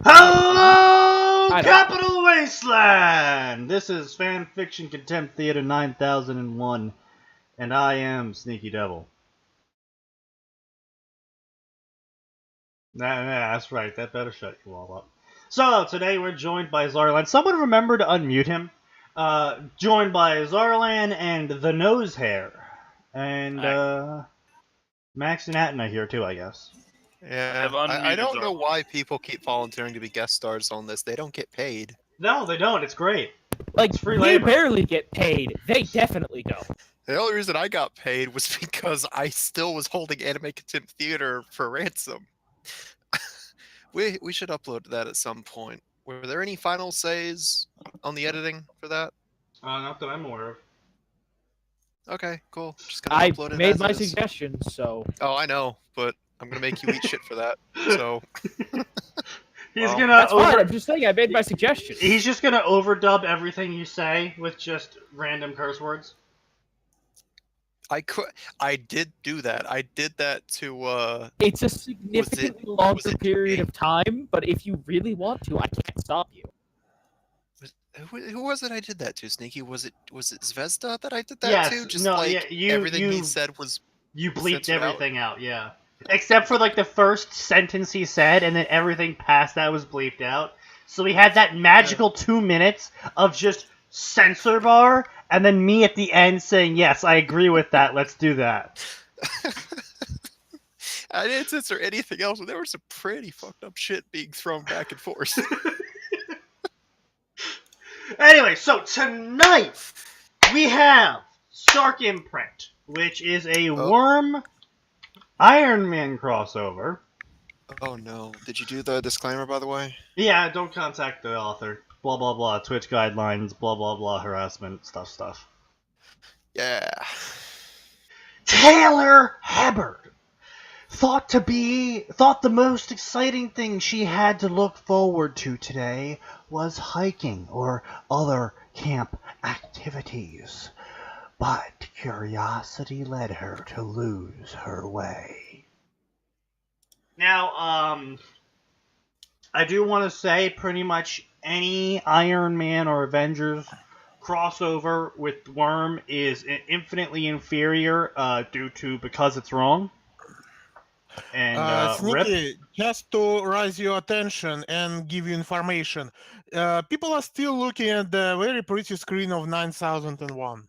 Hello, Capital Wasteland! This is Fanfiction Contempt Theater 9001, and I am Sneaky Devil. That's right, that better shut you all up. So, today we're joined by Zarlan. Someone remember to unmute him. Joined by Zarlan and the Nose Hair. And, Max and Atin are here too, I guess. Yeah, I don't know why people keep volunteering to be guest stars on this. They don't get paid. No, they don't. It's great. Like, it's free we labor. barely get paid. They definitely don't. The only reason I got paid was because I still was holding Anime Contempt Theater for ransom. we should upload that at some point. Were there any final says on the editing for that? Not that I'm aware of. Okay, cool. Just gonna upload it. I made my suggestions, so. Oh, I know, but I'm gonna make you eat shit for that. So. He's gonna. That's fine. I'm just saying I made my suggestions. He's just gonna overdub everything you say with just random curse words. I did do that. I did that to. It's a significantly longer period of time, but if you really want to, I can't stop you. Who was it I did that to, Sneaky? Was it Zvezda that I did that to? Just everything he said was... You bleeped everything out, yeah. Except for, like, the first sentence he said, and then everything past that was bleeped out. So we had that magical 2 minutes of just censor bar, and then me at the end saying, yes, I agree with that, let's do that. I didn't censor anything else, but there was some pretty fucked up shit being thrown back and forth. Anyway, so tonight we have Stark Imprint, which is a Worm Iron Man crossover. Oh no. Did you do the disclaimer, by the way? Yeah, don't contact the author. Blah, blah, blah. Twitch guidelines, blah, blah, blah. Harassment, stuff. Yeah. Taylor Hubbard thought the most exciting thing she had to look forward to today was hiking or other camp activities. But curiosity led her to lose her way. Now, I do want to say pretty much any Iron Man or Avengers crossover with Worm is infinitely inferior because it's wrong. And Sneaky, just to raise your attention and give you information, people are still looking at the very pretty screen of 9001.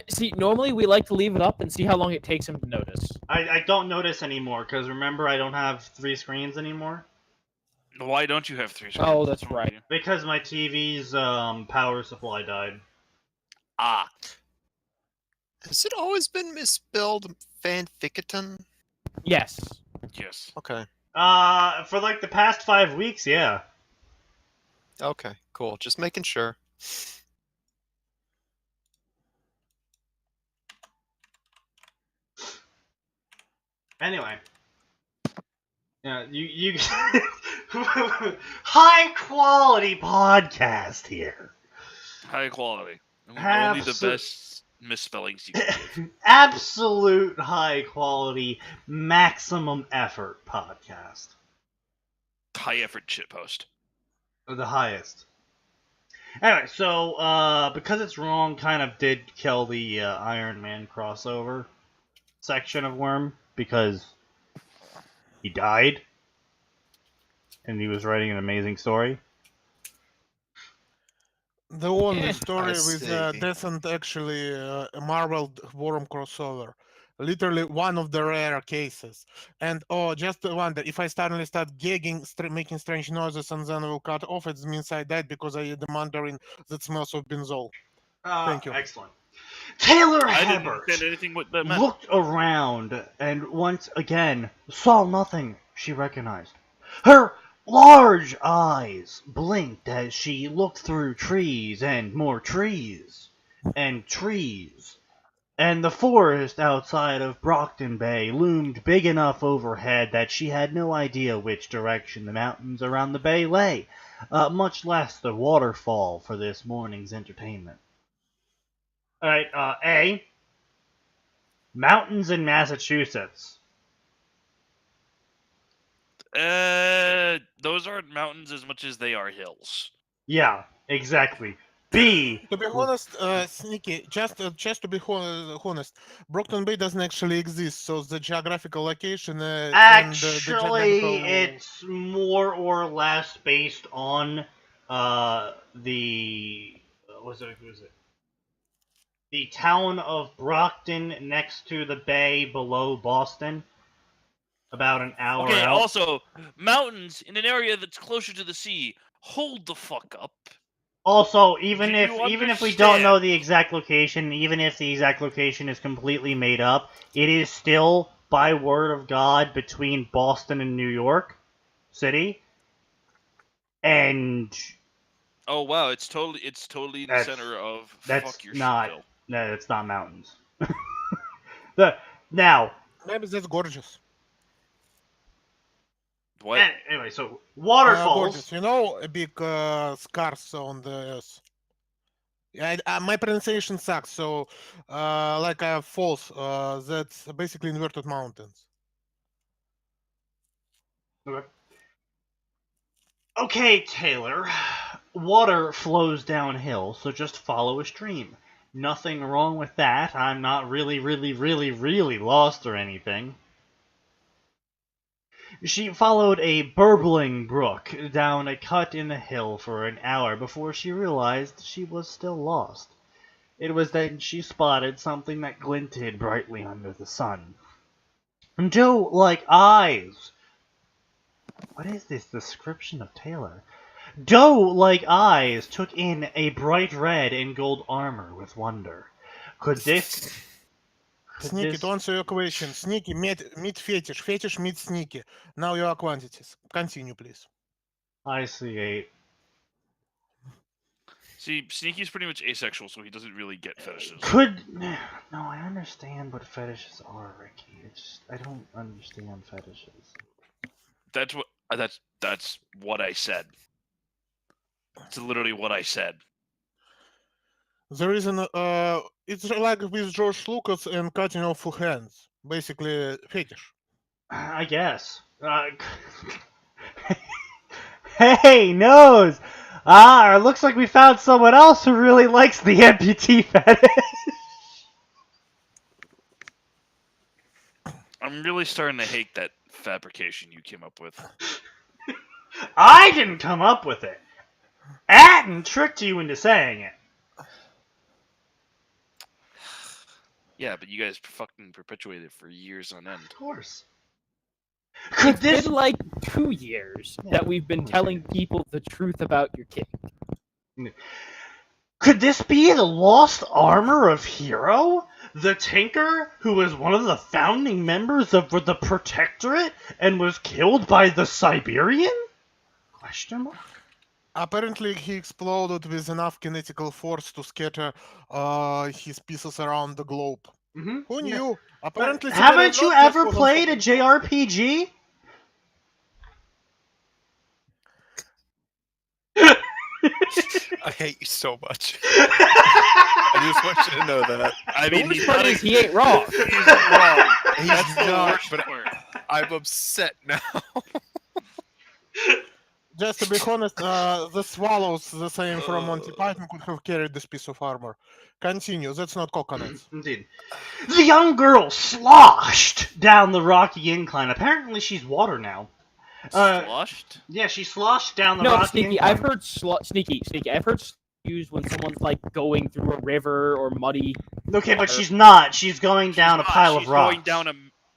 See, normally we like to leave it up and see how long it takes him to notice. I don't notice anymore, because remember, I don't have 3 screens anymore. Why don't you have 3 screens? Oh, that's right. Because my TV's power supply died. Ah. Has it always been misspelled Fanfiction? Yes. Yes. Okay. For like the past 5 weeks, yeah. Okay, cool. Just making sure. Anyway. Yeah, you high quality podcast here. High quality. Only the best misspellings you can give. Absolute high quality, maximum effort podcast. High effort shitpost. The highest. Anyway, so because it's wrong, kind of did kill the Iron Man crossover section of Worm because he died and he was writing an amazing story. The only story with decent, actually, Marvel Worm crossover. Literally one of the rare cases. And, just wonder, if I suddenly start gagging, making strange noises, and then will cut off, it means I died because I ate the mandarin that smells of benzol. Thank you. Excellent. Taylor I didn't Hubbard understand anything what that meant. looked around and once again saw nothing she recognized. Her large eyes blinked as she looked through trees and more trees and trees. And the forest outside of Brockton Bay loomed big enough overhead that she had no idea which direction the mountains around the bay lay, much less the waterfall for this morning's entertainment. Alright, A. Mountains in Massachusetts. Those aren't mountains as much as they are hills. Yeah, exactly. B. To be honest, Sneaky, just to be honest, Brockton Bay doesn't actually exist, so the geographical location and the Actually, geographical... it's more or less based on the was it the town of Brockton next to the bay below Boston, about an hour Okay, out. also, mountains in an area that's closer to the sea. Hold the fuck up. Also, Do even you if we don't know understand? the exact location, even if the exact location is completely made up, it is still by word of God between Boston and New York City, and Oh wow, it's totally in the that's center of that's fuck your not shitville. no, it's not mountains. the now Maybe that's gorgeous. What? anyway, so Gorgeous. waterfalls. You know, a big scars on the earth. My pronunciation sucks, so like false. That's basically inverted mountains. Okay, Taylor. Water flows downhill, so just follow a stream. Nothing wrong with that. I'm not really lost or anything. She followed a burbling brook down a cut in the hill for an hour before she realized she was still lost. It was then she spotted something that glinted brightly under the sun. Doe-like eyes. What is this description of Taylor? Doe-like eyes took in a bright red and gold armor with wonder. Sneaky, to answer your question, Sneaky meet fetish. Fetish meets Sneaky. Now you are quantities. Continue, please. I see 8. See, Sneaky's pretty much asexual, so he doesn't really get fetishes. No, I understand what fetishes are, Ricky. I don't understand fetishes. That's what I said. It's literally what I said. The reason it's like with George Lucas and cutting off hands, basically fetish. I guess. Hey, nose! Ah, it looks like we found someone else who really likes the amputee fetish. I'm really starting to hate that fabrication you came up with. I didn't come up with it. Atin tricked you into saying it. Yeah, but you guys fucking perpetuated it for years on end. Of course. It's been like 2 years that we've been telling people the truth about your kid. Could this be the lost armor of Hero? The Tinker, who was one of the founding members of the Protectorate and was killed by the Siberian? Question mark? Apparently, he exploded with enough kinetical force to scatter his pieces around the globe. Mm-hmm. Who knew? Apparently, haven't you ever played a JRPG? I hate you so much. I just want you to know that. I The mean, worst he's part not is he ain't wrong. He's wrong. He's the not, worst but part. I'm upset now. Just to be honest, the swallows, the same from Monty Python, could have carried this piece of armor. Continue. That's not coconuts. Indeed. The young girl sloshed down the rocky incline. Apparently, she's water now. Sloshed? Yeah, she sloshed down the No, rocky Sneaky, incline. I've heard Sneaky. I've heard used when someone's like going through a river or muddy. Okay, but she's not. She's going down a pile of rocks. She's going down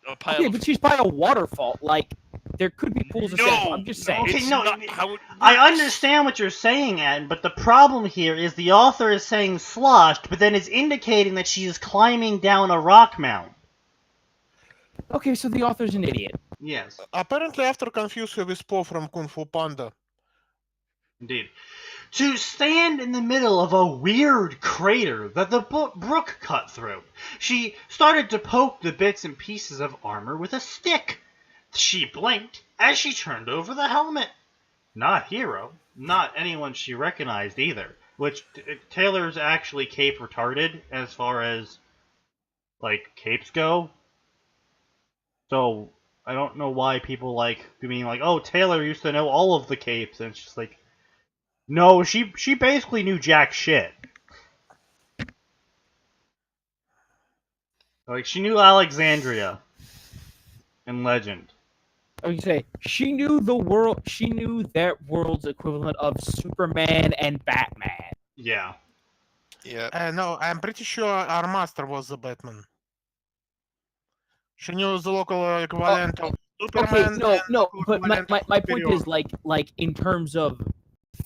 a pile Okay, of... but she's by a waterfall. Like, there could be pools of sand. I'm just saying. Okay, It's no, not how it I works. understand what you're saying, Ed, but the problem here is the author is saying sloshed, but then is indicating that she is climbing down a rock mount. Okay, so the author's an idiot. Yes. Apparently, after confused her with Po from Kung Fu Panda. Indeed. To stand in the middle of a weird crater that the brook cut through, she started to poke the bits and pieces of armor with a stick. She blinked as she turned over the helmet. Not Hero. Not anyone she recognized either. Which, Taylor's actually cape retarded as far as, like, capes go. So, I don't know why people like being like, oh, Taylor used to know all of the capes, and it's just like, no, she basically knew jack shit. Like, she knew Alexandria and Legend. I would say she knew the world. She knew that world's equivalent of Superman and Batman. Yeah. Yeah. No, I'm pretty sure our master was the Batman. She knew the local equivalent of Superman. Okay, no, and but equivalent of my point Superior. is like in terms of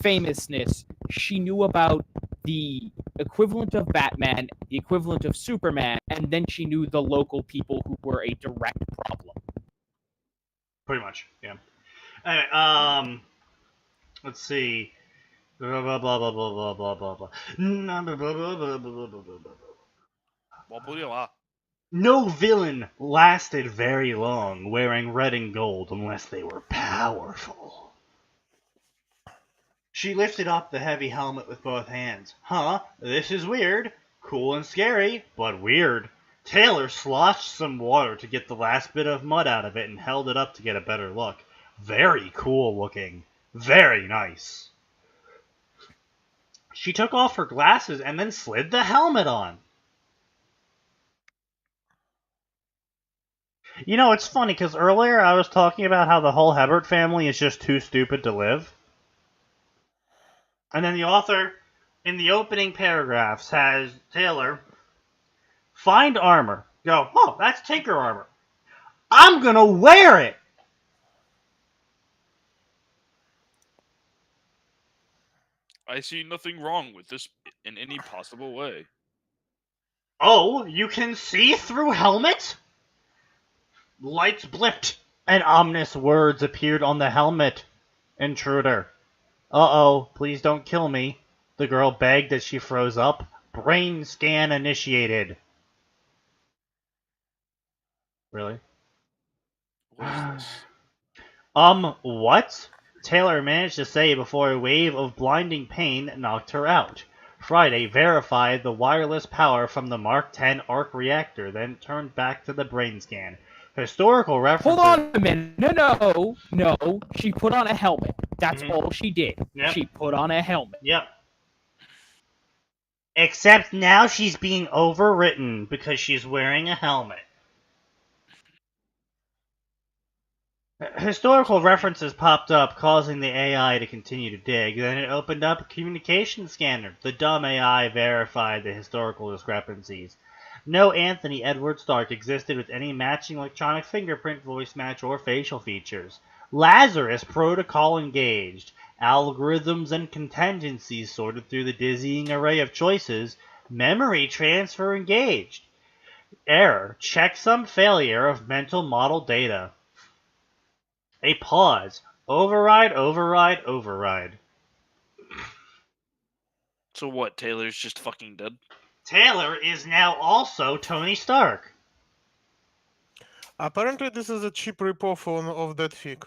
famousness, she knew about the equivalent of Batman, the equivalent of Superman, and then she knew the local people who were a direct problem. Pretty much, yeah. Anyway, let's see. Blah blah blah blah blah blah blah blah. No villain lasted very long wearing red and gold unless they were powerful. She lifted up the heavy helmet with both hands. Huh, this is weird. Cool and scary, but weird. Taylor sloshed some water to get the last bit of mud out of it and held it up to get a better look. Very cool looking. Very nice. She took off her glasses and then slid the helmet on. You know, it's funny, because earlier I was talking about how the whole Hebert family is just too stupid to live. And then the author, in the opening paragraphs, has Taylor find armor. Go, oh, that's Tinker armor. I'm gonna wear it! I see nothing wrong with this in any possible way. Oh, you can see through helmet? Lights blipped, and ominous words appeared on the helmet. Intruder. Uh-oh, please don't kill me. The girl begged as she froze up. Brain scan initiated. Really? What is this? What? Taylor managed to say before a wave of blinding pain knocked her out. Friday verified the wireless power from the Mark 10 arc reactor, then turned back to the brain scan. Historical references... Hold on a minute. No. She put on a helmet. That's all she did. Yep. She put on a helmet. Yep. Except now she's being overwritten because she's wearing a helmet. Historical references popped up, causing the AI to continue to dig. Then it opened up a communication scanner. The dumb AI verified the historical discrepancies. No Anthony Edward Stark existed with any matching electronic fingerprint, voice match, or facial features. Lazarus protocol engaged. Algorithms and contingencies sorted through the dizzying array of choices. Memory transfer engaged. Error. Checksum failure of mental model data. A pause. Override, override, override. So what, Taylor's just fucking dead? Taylor is now also Tony Stark. Apparently, this is a cheap ripoff of that fic.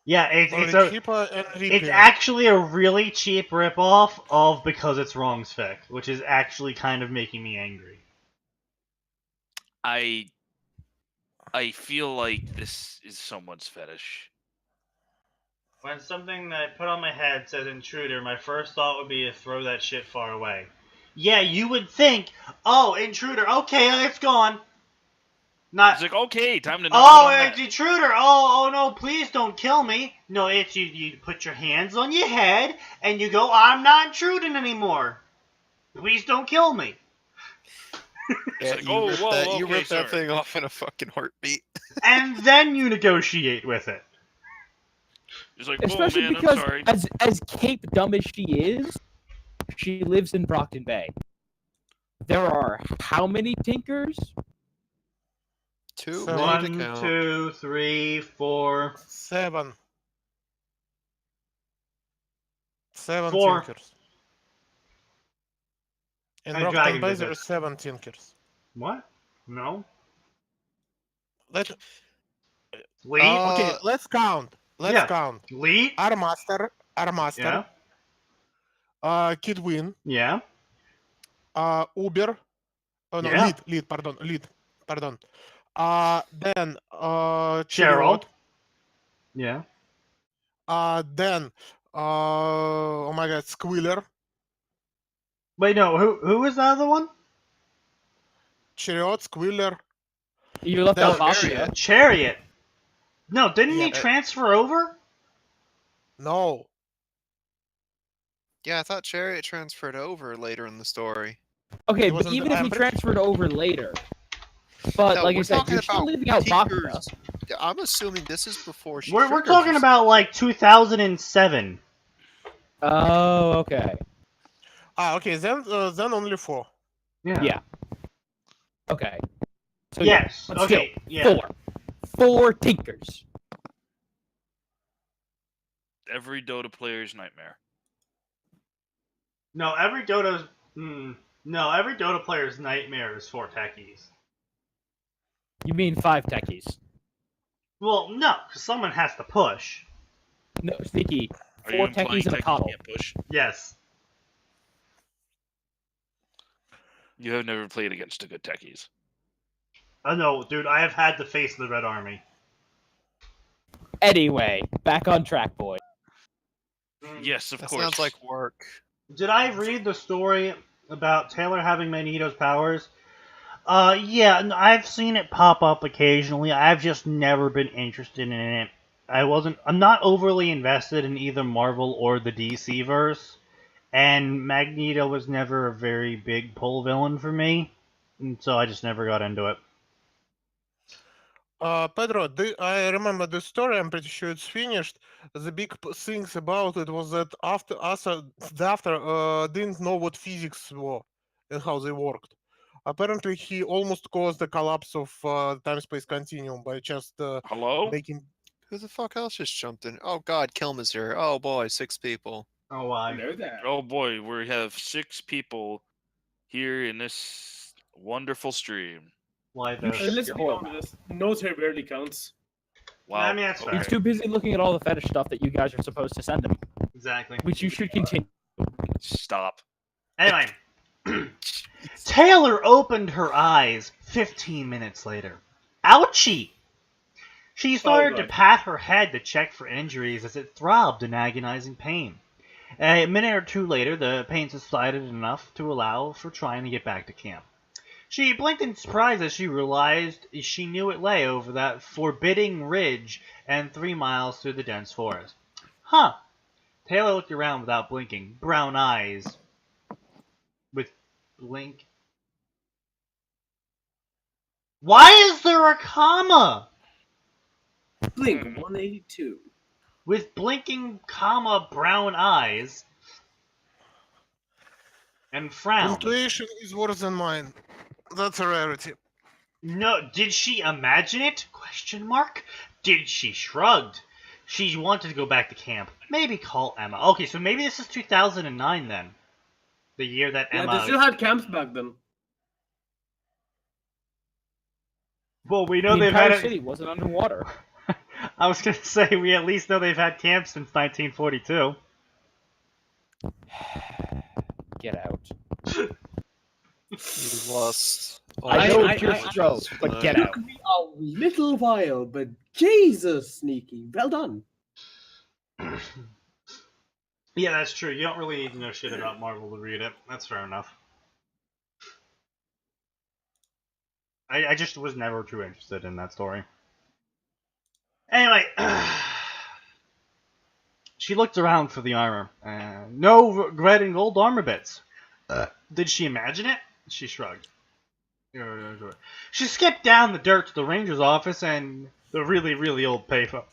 Yeah, it's actually a really cheap ripoff of Because It's Wrong's fic, which is actually kind of making me angry. I feel like this is someone's fetish. When something that I put on my head says intruder, my first thought would be to throw that shit far away. Yeah, you would think, oh, intruder, okay, it's gone. Not. It's like, okay, time to. Oh, it's intruder. Oh no, please don't kill me. No, it's you put your hands on your head and you go, I'm not intruding anymore. Please don't kill me. Yeah, like, you rip that thing off in a fucking heartbeat. And then you negotiate with it. It's like, Especially man, because, I'm sorry. as Cape dumb as she is, she lives in Brockton Bay. There are how many Tinkers? 2. 1, 2, 3, 4, 7. 7 4. Tinkers. In And Brockton Dragon Bay, Visit. there are 7 Tinkers. What? No. Let's Lee? okay, let's count. Let's count. Lee? Our master. Yeah. Kidwin. Yeah. Uber. Oh no, Yeah. lead. Pardon. Then Cheryl. Chariot. Yeah. Then oh my god, Squealer. Wait, no. Who is the other one? Chariot, Squealer. You left Then out Mafia. Chariot. No, didn't he Yeah. transfer over? No. Yeah, I thought Chariot transferred over later in the story. Okay, He but wasn't- even if I'm he pretty transferred over later. But No, like I we're said, talking you're still about leaving out Mafia. Tinker's. I'm assuming this is before she. We're triggers talking or about like 2007. Oh, okay. Okay. Then only 4. Yeah. Okay. So Yes. but Okay. still, Yeah. 4 Tinkers. Every Dota player's nightmare. No, every Dota's. No, every Dota player's nightmare is 4 techies. You mean 5 techies? Well, no, because someone has to push. No, Sneaky. Are 4 you implying techies and a techies coddle. can't push? Yes. You have never played against a good techies. No, dude, I have had to face the Red Army. Anyway, back on track, boy. Yes, of That course. sounds like work. Did I read the story about Taylor having Magneto's powers? Yeah, I've seen it pop up occasionally. I've just never been interested in it. I'm not overly invested in either Marvel or the DC verse, and Magneto was never a very big pull villain for me, and so I just never got into it. Pedro, I remember the story. I'm pretty sure it's finished. The big things about it was that after didn't know what physics were and how they worked. Apparently, he almost caused the collapse of time-space continuum by just Hello? making. Who the fuck else just jumped in? Oh god, Kilm is here. Oh boy, 6 people. Oh, why? Hello there. Oh boy, we have 6 people here in this wonderful stream. Why And though? let's You're be horrible. honest, Notaire barely counts. Wow. I mean, that's okay. fair. He's too busy looking at all the fetish stuff that you guys are supposed to send him, Exactly. which you should continue. Stop. Anyway, Taylor opened her eyes 15 minutes later. Ouchie! She started to God. pat her head to check for injuries as it throbbed in agonizing pain. A minute or two later, the pain subsided enough to allow for trying to get back to camp. She blinked in surprise as she realized she knew it lay over that forbidding ridge and 3 miles through the dense forest. Huh. Taylor looked around without blinking, brown eyes with blink. Why is there a comma? Blink 182. With blinking, comma, brown eyes and frown. Intuition is worse than mine. That's a rarity. No, did she imagine it? Question mark. Did she shrugged? She wanted to go back to camp. Maybe call Emma. Okay, so maybe this is 2009 then. The year that Yeah, Emma... they still had camps back then. Well, we know The they've had entire it... city wasn't underwater. I was going to say, we at least know they've had camps since 1942. Get out. You lost. I know I- it's your I- stroke, but get out. Took me a little while, but Jesus, Sneaky. Well done. Yeah, that's true. You don't really need to know shit about Marvel to read it. That's fair enough. I just was never too interested in that story. Anyway, she looked around for the armor. No red and gold armor bits. Did she imagine it? She shrugged. She skipped down the dirt to the ranger's office and the really, really old payphone.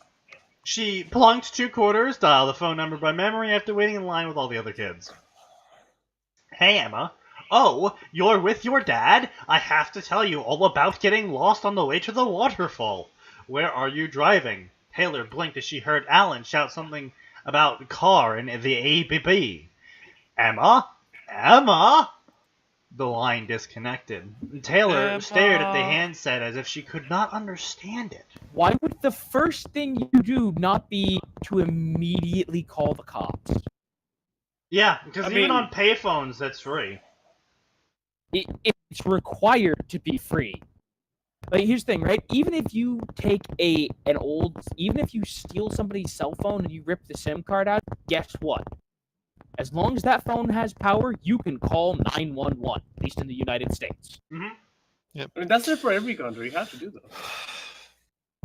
She plunked 2 quarters, dialed the phone number by memory after waiting in line with all the other kids. Hey, Emma. Oh, you're with your dad? I have to tell you all about getting lost on the way to the waterfall. Where are you driving? Taylor blinked as she heard Alan shout something about the car and the ABB. Emma? Emma? The line disconnected. Taylor stared at the handset as if she could not understand it. Why would the first thing you do not be to immediately call the cops? Yeah, because I even mean- on payphones, that's free. It's required to be free. Like, here's the thing, right? Even if you take even if you steal somebody's cell phone and you rip the SIM card out, guess what? As long as that phone has power, you can call 911, at least in the United States. I mean, that's it for every country. You have to do that.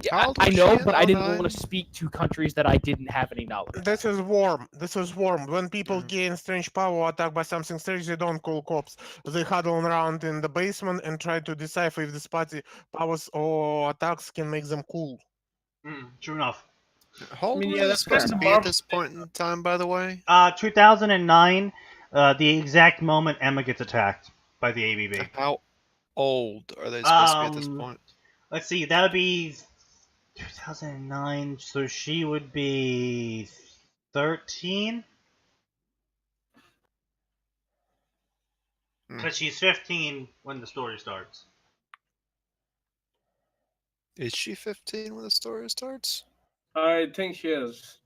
How old I was know, she but in I didn't 09? want to speak to countries that I didn't have any knowledge of. This is warm. This is warm. When people Mm. gain strange power or attacked by something strange, they don't call cops. They huddle around in the basement and try to decipher if this party powers or attacks can make them cool. True enough. How old I mean, were yeah, they that's supposed fair. to be at this point in time, by the way? 2009, the exact moment Emma gets attacked by the ABB. How old are they supposed to be at this Um, point? Let's see, that would be 2009, so she would be 13? Because she's 15 when the story starts. Is she 15 when the story starts? I think she is.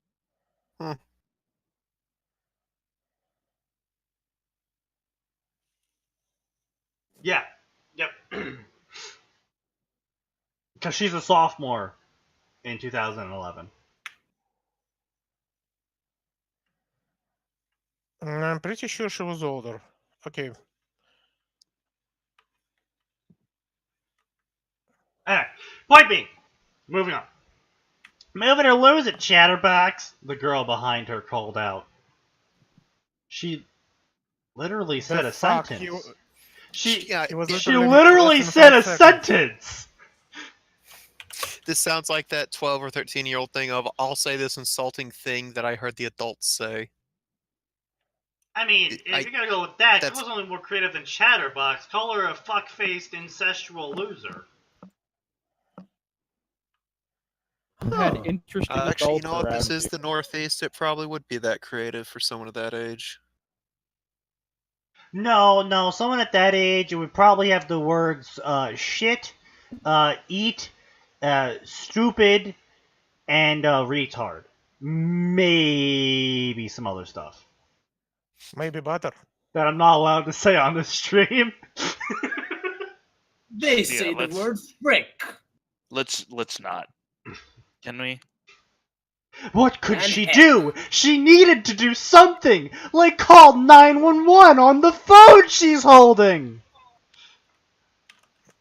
Yeah. Yep. Because she's a sophomore in 2011. I'm pretty sure she was older. Okay. Alright, point being, moving on. Move it or lose it, Chatterbox, the girl behind her called out. She literally said The a fuck, sentence. Yeah, He was She literally literally less than said a 5 seconds. sentence! this sounds like that 12 or 13-year-old thing of, I'll say this insulting thing that I heard the adults say. I mean, if I- you're gonna go with that, she that's- was only more creative than Chatterbox. Call her a fuck-faced, incestual loser. I've had interesting Actually, you adults know what? This around is me. the Northeast. It probably would be that creative for someone of that age. No, someone at that age, it would probably have the words, shit, eat, stupid, and, retard. Maybe some other stuff Maybe better. that I'm not allowed to say on this stream. They say the let's- word frick. Let's not. Can we? What could And she heck. do? She needed to do something, like call 911 on the phone she's holding.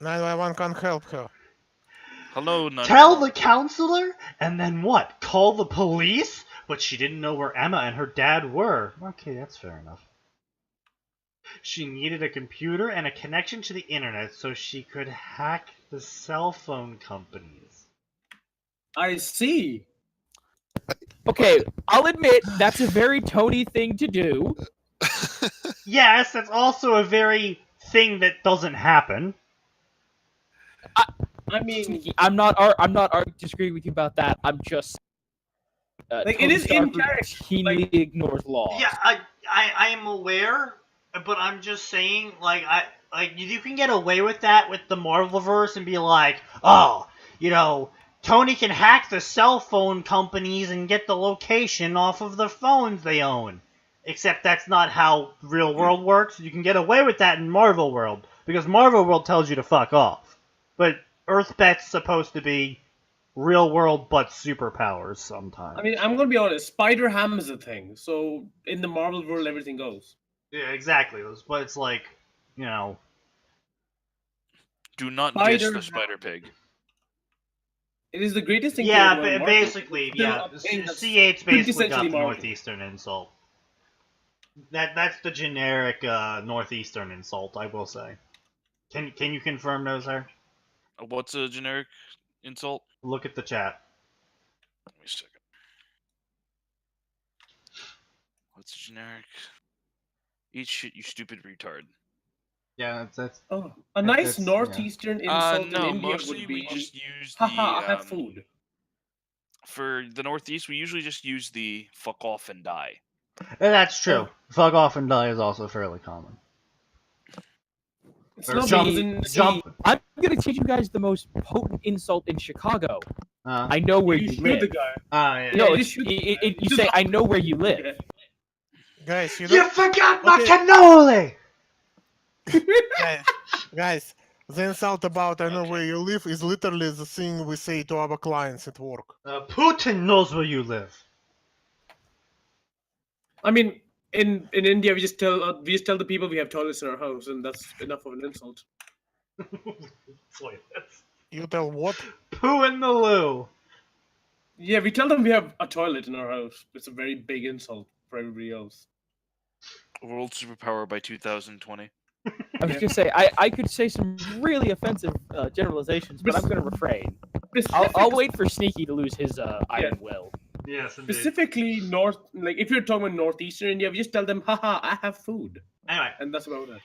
911 can't help her. Hello, Tell the counselor, and then what? Call the police? But she didn't know where Emma and her dad were. Okay, that's fair enough. She needed a computer and a connection to the internet so she could hack the cell phone companies. I see. Okay, I'll admit that's a very Tony thing to do. Yes, that's also a very thing that doesn't happen. I mean, I'm not disagreeing with you about that. I'm just Like, it Tony is in Stark character, routinely ignores laws. Yeah, I am aware, but I'm just saying, you can get away with that with the Marvelverse and be like, oh, Tony can hack the cell phone companies and get the location off of the phones they own. Except that's not how real world works. You can get away with that in Marvel World, because Marvel World tells you to fuck off. But Earthbet's supposed to be real world but superpowers sometimes. I mean, I'm gonna be honest. Spider-Ham is a thing. So in the Marvel world, everything goes. Yeah, exactly. But it's like, Do not Spider- dish the spider pig. It is the greatest thing. yeah, to ever Marvel. basically, Still yeah. a thing that's C8's basically got quintessentially the Marvel. Northeastern insult. That's the generic Northeastern insult, I will say. Can you confirm those, sir? What's a generic insult? Look at the chat. Give me a second. What's a generic? Eat shit, you stupid retard. Yeah, that's Oh, a nice that's- yeah. northeastern insult No, in India mostly would be, we just use haha, I the. have food. For the Northeast, we usually just use the fuck off and die. that's true. Fuck off and die is also fairly common. It's Or not jump- because in jump. I'm gonna teach you guys the most potent insult in Chicago. Uh, I know where you you shoot live. the guy. yeah. No, you it's, shoot- you say I know where you live. Yeah. Guys, You forgot Okay. my cannoli! guys, The insult about I know where you live is literally the thing we say to our clients at work. Putin knows where you live. I mean, in India, we just tell the people we have toilets in our house, and that's enough of an insult. You tell what? Poo in the loo. Yeah, we tell them we have a toilet in our house. It's a very big insult for everybody else. World superpower by 2020. I was gonna say I could say some really offensive generalizations, but I'm gonna refrain. I'll wait for Sneaky to lose his iron will. Yes, indeed. Specifically, if you're talking about northeastern India, we just tell them, haha, I have food. Anyway. And that's about it.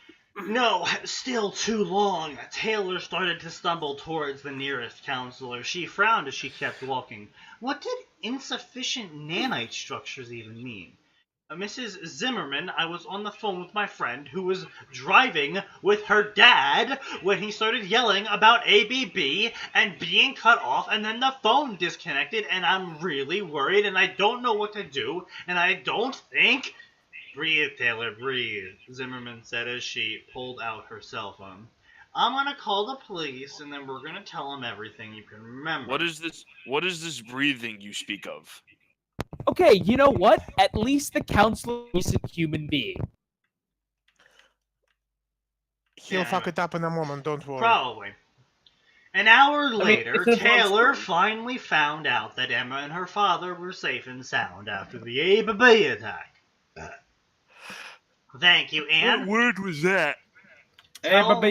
No, still too long. Taylor started to stumble towards the nearest counselor. She frowned as she kept walking. What did insufficient nanite structures even mean? Mrs. Zimmerman, I was on the phone with my friend who was driving with her dad when he started yelling about ABB and being cut off, and then the phone disconnected, and I'm really worried, and I don't know what to do, and I don't think... Breathe, Taylor, breathe, Zimmerman said as she pulled out her cell phone. I'm gonna call the police, and then we're gonna tell them everything you can remember. What is this breathing you speak of? Okay, you know what? At least the counselor is a human being. He'll fuck it up in a moment, don't worry. Probably. An hour later, Taylor finally found out that Emma and her father were safe and sound after the ABB attack. Thank you, Anne. What word was that? Tell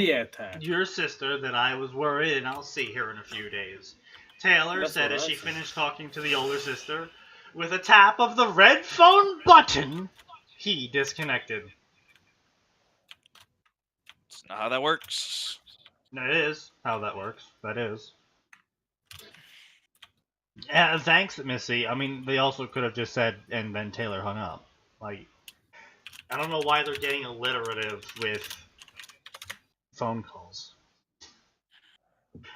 your sister that I was worried and I'll see her in a few days. Taylor said as she finished talking to the older sister. With a tap of the red phone button, he disconnected. That's not how that works. That is how that works. That is. Thanks, Missy. I mean, they also could have just said, and then Taylor hung up. Like, I don't know why they're getting alliterative with phone calls.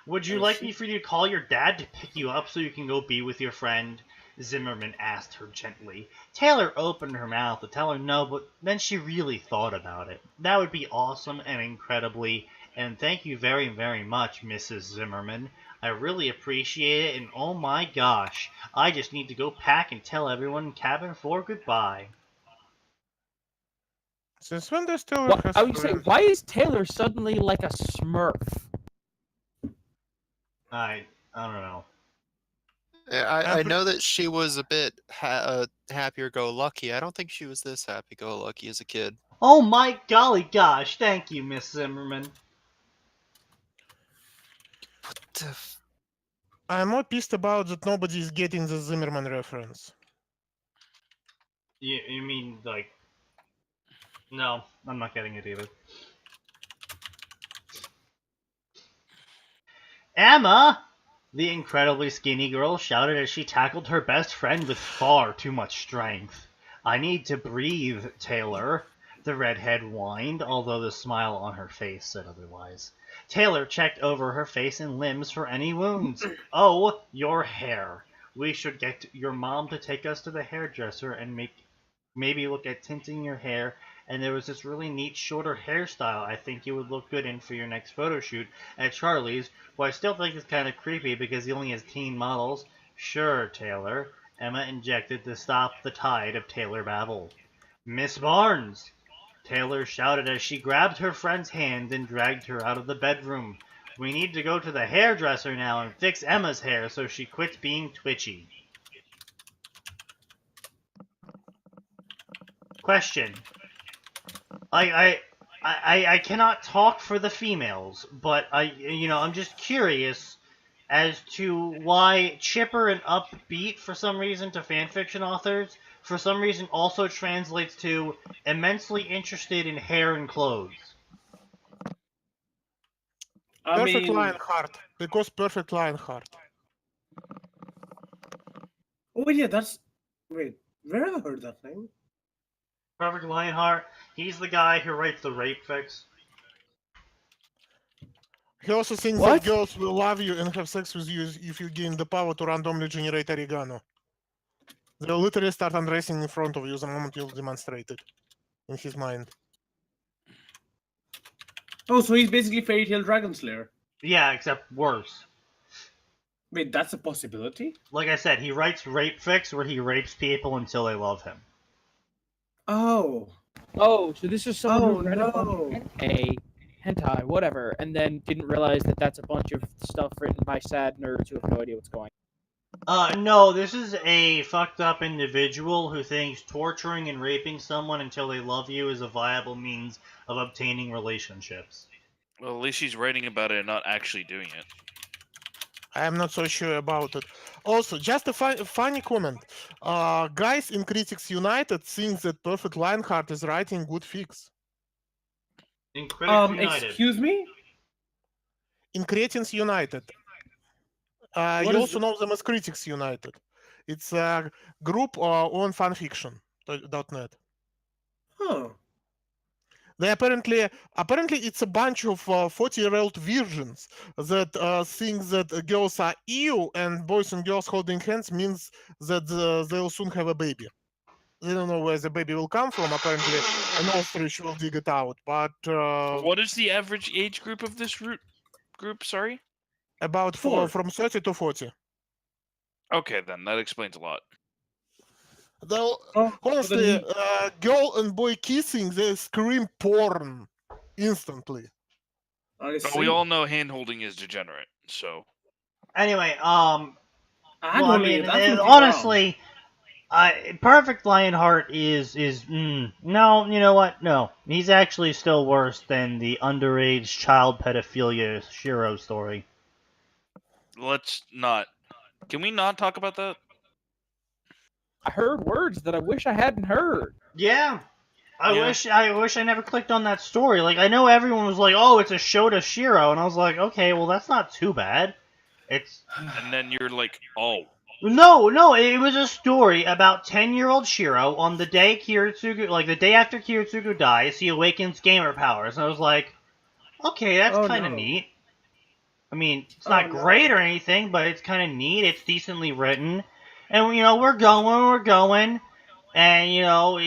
Would you like me for you to call your dad to pick you up so you can go be with your friend? Zimmerman asked her gently. Taylor opened her mouth to tell her no, but then she really thought about it. That would be awesome and incredibly, and thank you very, very much, Mrs. Zimmerman. I really appreciate it, and oh my gosh, I just need to go pack and tell everyone in cabin 4 goodbye. Since when does Taylor I would say, why is Taylor suddenly like a Smurf? I don't know. I know that she was a bit happier-go-lucky. I don't think she was this happy-go-lucky as a kid. Oh my golly gosh, thank you, Miss Zimmerman. What the I'm more pissed about that nobody is getting the Zimmerman reference. You mean, like... No, I'm not getting it either. Emma! The incredibly skinny girl shouted as she tackled her best friend with far too much strength. I need to breathe, Taylor. The redhead whined, although the smile on her face said otherwise. Taylor checked over her face and limbs for any wounds. Oh, your hair. We should get your mom to take us to the hairdresser and maybe look at tinting your hair. And there was this really neat shorter hairstyle I think you would look good in for your next photo shoot at Charlie's, who I still think is kind of creepy because he only has teen models. Sure, Taylor. Emma injected to stop the tide of Taylor babble. Miss Barnes! Taylor shouted as she grabbed her friend's hand and dragged her out of the bedroom. We need to go to the hairdresser now and fix Emma's hair so she quits being twitchy. Question. I cannot talk for the females, but I'm just curious as to why chipper and upbeat for some reason to fanfiction authors for some reason also translates to immensely interested in hair and clothes. Perfect Lionheart, because Perfect Lionheart. Oh yeah, that's... Wait, where have I heard that name? Perfect Lionheart, he's the guy who writes the rape fics. He also thinks that girls will love you and have sex with you if you gain the power to randomly generate oregano. They'll literally start undressing in front of you the moment you'll demonstrate it. In his mind. Oh, so he's basically Fairy Tail Dragon Slayer. Yeah, except worse. Wait, that's a possibility? Like I said, he writes rape fics where he rapes people until they love him. Oh. Oh, so this is someone Oh, who read a bunch no. of hentai, whatever, and then didn't realize that that's a bunch of stuff written by sad nerds who have no idea what's going on. No, this is a fucked up individual who thinks torturing and raping someone until they love you is a viable means of obtaining relationships. Well, at least she's writing about it and not actually doing it. I am not so sure about it. Also, just a funny comment. Guys in Critics United think that Perfect Lionheart is writing good fics. In Critics United. Excuse me? In Critics United. You also know them as Critics United. It's a group on fanfiction.net. Huh. They apparently it's a bunch of 40-year-old virgins that think that girls are ew and boys and girls holding hands means that they'll soon have a baby. They don't know where the baby will come from. Apparently, an ostrich will dig it out. But what is the average age group of this group? Sorry, about from 30 to 40. Okay, then that explains a lot. Though, honestly, girl and boy kissing, they scream porn instantly. But we all know hand-holding is degenerate, so... Anyway, Well, I mean, honestly, Perfect Lionheart is no, you know what? No. He's actually still worse than the underage child pedophilia Shiro story. Let's not... Can we not talk about that? I heard words that I wish I hadn't heard. Yeah. I wish I never clicked on that story. Like, I know everyone was like, oh, it's a Shota Shiro, and I was like, okay, well, that's not too bad. It's... And then you're like, oh. No, it was a story about 10-year-old Shiro on the day Kiritsugu, like, the day after Kiritsugu dies, he awakens gamer powers, and I was like, okay, that's kind of neat. I mean, it's not great or anything, but it's kind of neat, it's decently written. And, you know, we're going, and, you know,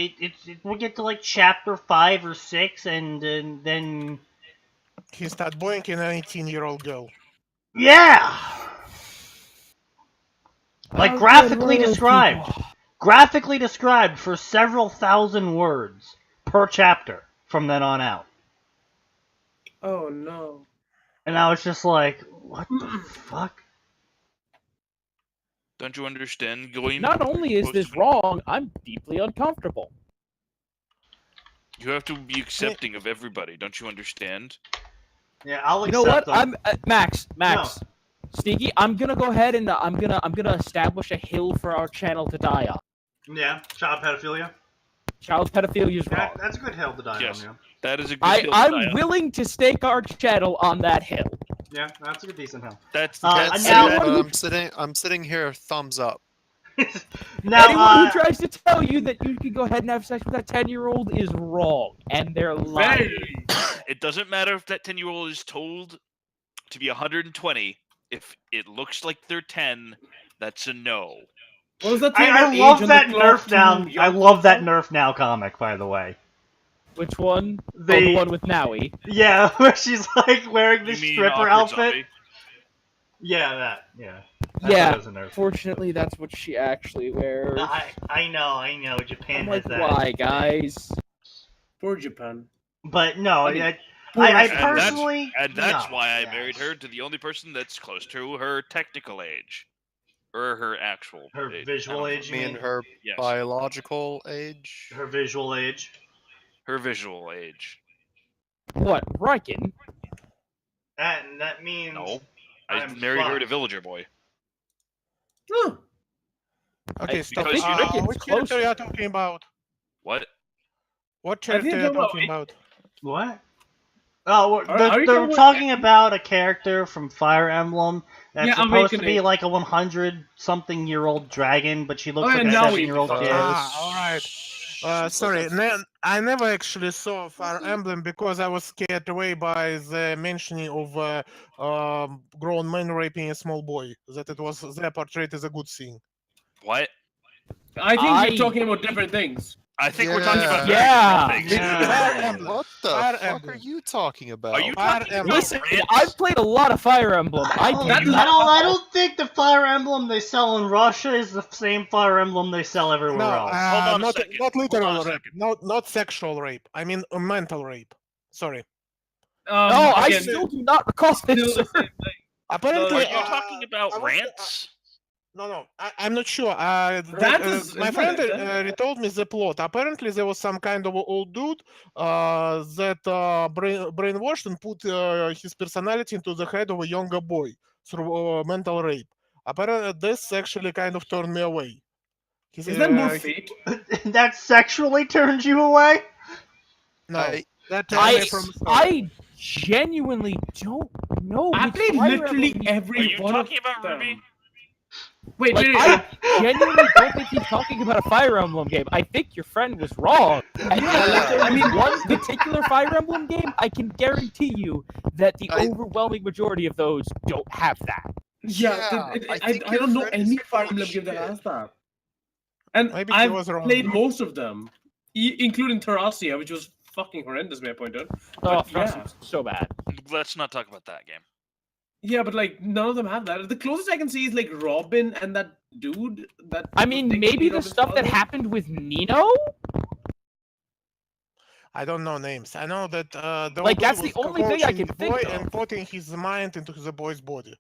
we'll get to, like, chapter 5 or 6, and then... He starts boinking an 18-year-old girl. Yeah! Like, graphically described. Graphically described for several thousand words per chapter from then on out. Oh, no. And I was just like, what the fuck? Don't you understand? Going Not only is this wrong, I'm deeply uncomfortable. You have to be accepting of everybody. Don't you understand? Yeah, I'll accept You know what? them. I'm Max. Sneaky, I'm gonna go ahead and I'm gonna establish a hill for our channel to die on. Yeah, child pedophilia. Child pedophilia is wrong. That's a good hill to die on, yeah. That is a good hill to I'm die on. willing to stake our channel on that hill. Yeah, that's a good decent hill. That's now, I'm sitting here thumbs up. Now, anyone who tries to tell you that you can go ahead and have sex with that 10-year-old is wrong, and they're lying. It doesn't matter if that 10-year-old is told to be 120. If it looks like they're 10, that's a no. What was that I love that Nerf Now. I love that Nerf Now comic, by the way. Which one? The one with Naui. Yeah, where she's like wearing the stripper outfit. Zombie? Yeah, that. Yeah. Yeah. Fortunately, that's what she actually wears. I know. Japan I'm like, has that. why, guys? Poor Japan. But no, I personally... And that's why I married her to the only person that's close to her technical age. Or her actual her age. Visual age, you mean her biological age? Her visual age. Her visual age. What, Riken? That means... No. I married her to Villager Boy. Oh. Okay, stop. Because Which character are you talking about? What? What character are you talking about? What? Oh, Are they're talking about a character from Fire Emblem that's supposed to be like a 100-something-year-old dragon, but she looks like a 7-year-old kid. Alright. Sorry, I never actually saw Fire Emblem because I was scared away by the mentioning of grown man raping a small boy. That it was their portrait as a good thing. What? I think you're talking about different things. I think we're talking about Yeah. very different things. Fire Emblem. What the Fire fuck Emblem. are you talking about? Are you Fire talking Emblem. about Listen, rants? I've played a lot of Fire Emblem. I don't think the Fire Emblem they sell in Russia is the same Fire Emblem they sell everywhere No, else. Hold on a not second. not Hold on literal a rape, not sexual rape. I mean mental rape. Sorry. No, I again, still do not recall still this. the Sir. same thing. Apparently, Are you talking about I was- rants? No, I'm not sure. Rats My is friend not it, retold me the plot. Apparently, there was some kind of old dude that brainwashed and put his personality into the head of a younger boy through mental rape. Apparently, this actually kind of turned me away. Isn't that more fate? That sexually turns you away? No, that turned me from the story. I genuinely don't know. I which played Fire literally Emblem every Are you one talking of about them. Ruby? Wait, Like, wait, I genuinely don't think he's talking about a Fire Emblem game. I think your friend was wrong. And if there was one particular Fire Emblem game, I can guarantee you that the overwhelming majority of those don't have that. Yeah, I I think don't your know friend is any full Fire of Emblem game that shit. has that. And Maybe he I've was wrong. played most of them, including Terrasia, which was fucking horrendous, may I point out. Oh, But, yeah. so bad. Let's not talk about that game. Yeah, but like none of them have that. The closest I can see is like Robin and that dude. That I mean, thing maybe beat the Robin's stuff that father. happened with Nino? I don't know names. I know that the Like, old that's dude the was only thing I coaching can the think boy of. and putting his mind into the boy's body.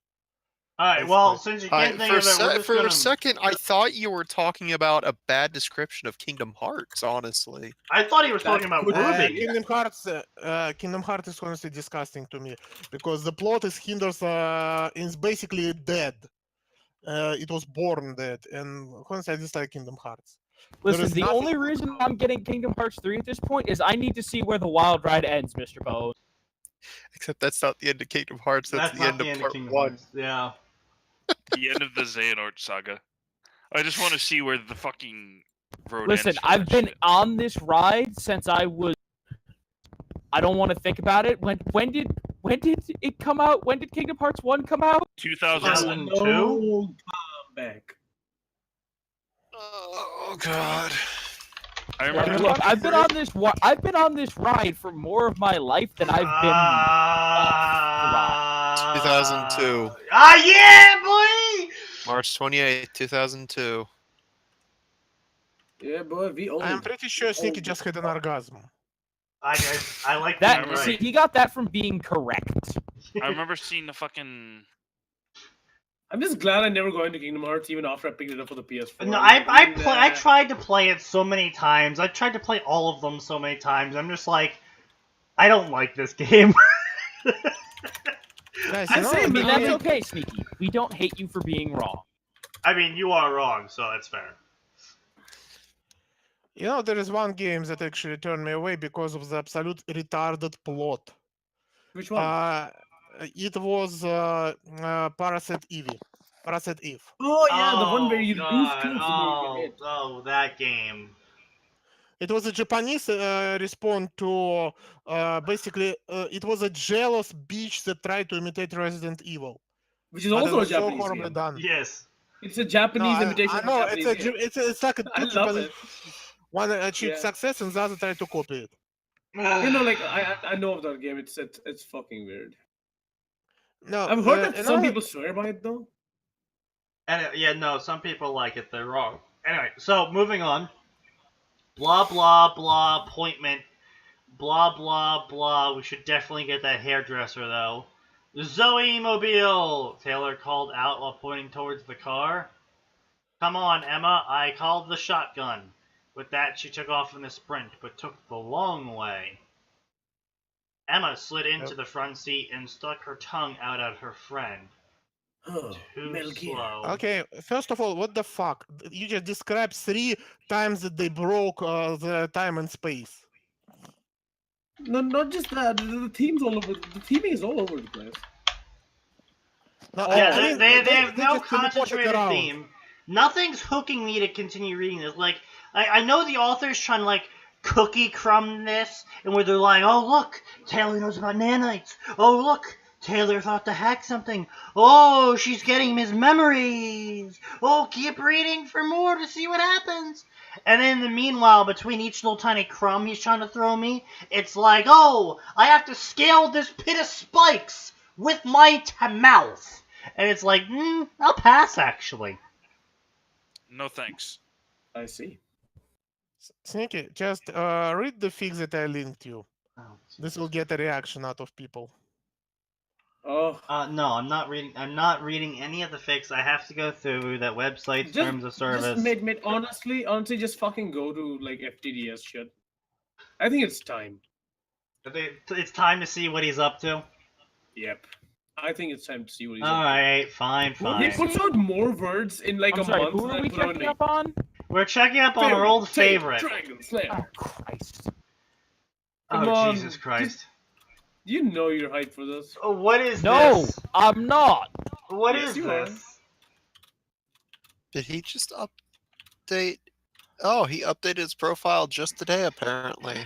Alright, well, since you can't think For, of it, we're just for gonna... a second, I thought you were talking about a bad description of Kingdom Hearts. Honestly, I thought he was talking about Ruby. Kingdom Hearts is honestly disgusting to me because the plot is basically dead. It was born dead, and honestly, I dislike Kingdom Hearts. Listen, the only reason I'm getting Kingdom Hearts 3 at this point is I need to see where the wild ride ends, Mr. Bones. except that's not the end of Kingdom Hearts. That's the not end of part Kingdom 1. Hearts. Yeah. The end of the Xehanort saga. I just want to see where the fucking road Listen, ends for I've that been shit. on this ride since I was. I don't want to think about it. When did it come out? When did Kingdom Hearts 1 come out? 2001. 2002? No comeback. Oh God. I Yeah, remember. look, I've been on this. I've been on this ride for more of my life than I've been. 2002. Yeah, boy! March 28th, 2002. Yeah, boy, we old. I'm pretty sure Sneaky just had an orgasm. I like That being see, right. he got that from being correct. I remember seeing the fucking. I'm just glad I never got into Kingdom Hearts even after I picked it up for the PS4. No, I tried to play it so many times. I tried to play all of them so many times. I'm just like, I don't like this game. Guys, I say, I mean, man, that's okay, Sneaky. We don't hate you for being wrong. I mean, you are wrong, so that's fair. You know, there is one game that actually turned me away because of the absolute retarded plot. Which one? It was Parasite Eve. Parasite Eve. Oh yeah, the one where you God. lose cubes and you get hit. Oh, that game. It was a Japanese response to basically it was a jealous bitch that tried to imitate Resident Evil. Which is But it also a was so Japanese horribly game. done. Yes. It's a Japanese imitation I of a know Japanese game. it's like a I two love Japanese. it. One achieved Yeah. success and the other tried to copy it. You know, like I know of that game. It's fucking weird. No, I've heard that some another- people swear by it though. And yeah, no, some people like it. They're wrong. Anyway, so moving on. Blah blah blah appointment. Blah blah blah. We should definitely get that hairdresser though. Zoe Mobile. Taylor called out while pointing towards the car. Come on, Emma. I called the shotgun. With that, she took off in a sprint, but took the long way. Emma slid into the front seat and stuck her tongue out at her friend. Oh, Too Metal Gear. slow. Okay, first of all, what the fuck? You just described 3 times that they broke the time and space. No, not just that. The theme's all over. The theming is all over the place. No, Yeah, I mean, they have no just teleported concentrated around. theme. Nothing's hooking me to continue reading this. Like, I know the author's trying to, like, cookie crumb this, and where they're like, oh, look, Taylor knows about nanites. Oh, look, Taylor thought to hack something. Oh, she's getting his memories. Oh, keep reading for more to see what happens. And in the meanwhile, between each little tiny crumb he's trying to throw me, it's like, oh, I have to scale this pit of spikes with my mouth. And it's like, I'll pass, actually. No thanks. I see. Sneaky, just read the fix that I linked you. Oh, This will get a reaction out of people. Oh, no, I'm not reading. I'm not reading any of the fics. I have to go through that website's terms of service. Just mate, honestly, just fucking go to like FTDS shit. I think it's time. It's time to see what he's up to. Yep. I think it's time to see what he's All up right, fine, to. He fine. puts out more words in like I'm a sorry, month. who are than we put out in checking a- up on? We're checking up on our old Fairy favorite. Dragon Slayer. Oh, Christ. Come Oh, on, Jesus Christ. You know you're hyped for this. Oh, what is No, this? I'm not. What Yes, is you are. this? Did he just update? Oh, he updated his profile just today, apparently.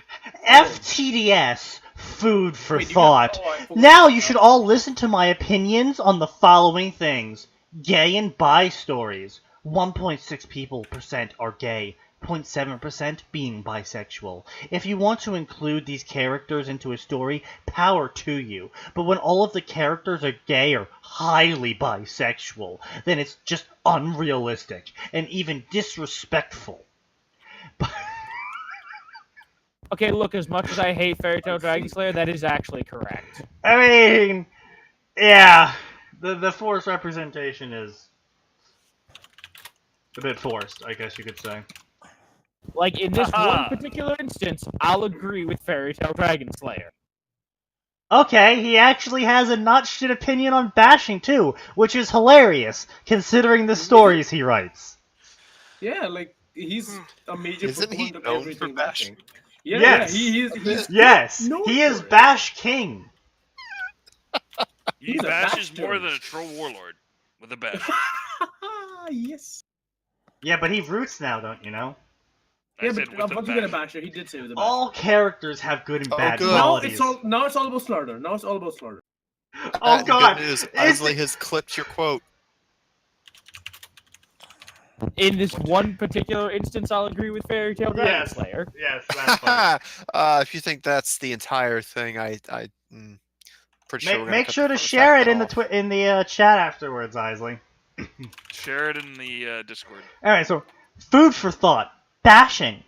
FTDS, food for Wait, you thought. got- oh, I forgot. Now you should all listen to my opinions on the following things. Gay and bi stories. 1.6% are gay, 0.7% being bisexual. If you want to include these characters into a story, power to you. But when all of the characters are gay or highly bisexual, then it's just unrealistic and even disrespectful. Okay, look, as much as I hate Fairy Tail Dragon Slayer, that is actually correct. I mean, yeah, the forced representation is a bit forced, I guess you could say. Like, in this Haha. one particular instance, I'll agree with Fairy Tail Dragon Slayer. Okay, he actually has a not shit opinion on bashing too, which is hilarious, considering the stories he writes. Yeah, like he's a major Isn't he proponent of known for everything bashing? Yeah, Yes. he's Yes, known he is for it. Bash King. He He's a bashes bastard. more than a troll warlord with a bash. Yes. Yeah, but he roots now, don't you know? I Yeah, said but with a once you get a bash. basher, he did say with a basher. All characters have good and Oh, bad good. Now qualities. it's all about slaughter. Now it's all about slaughter. Oh And god, Good news, is Isley it- has clipped your quote. In this one particular instance, I'll agree with Fairy Tail Dragon Yes. Slayer. Yes, that's fine. If you think that's the entire thing, pretty sure we're gonna Make cut sure the to first share half it in the off. chat afterwards, Isley. Share it in the Discord. Alright, so, food for thought. Bashing.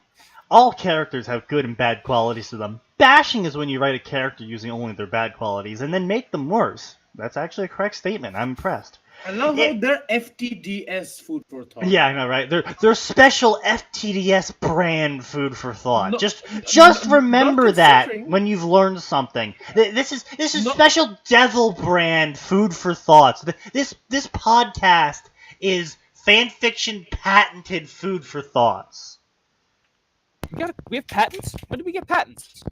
All characters have good and bad qualities to them. Bashing is when you write a character using only their bad qualities and then make them worse. That's actually a correct statement. I'm impressed. I love Yeah. how they're FTDS food for thought. Yeah, I know, right? They're special FTDS brand food for thought. No- Just no- remember not that considering- when you've learned something. This is No- special devil brand food for thoughts. This podcast is fanfiction patented food for thoughts. We have patents? When did we get patents?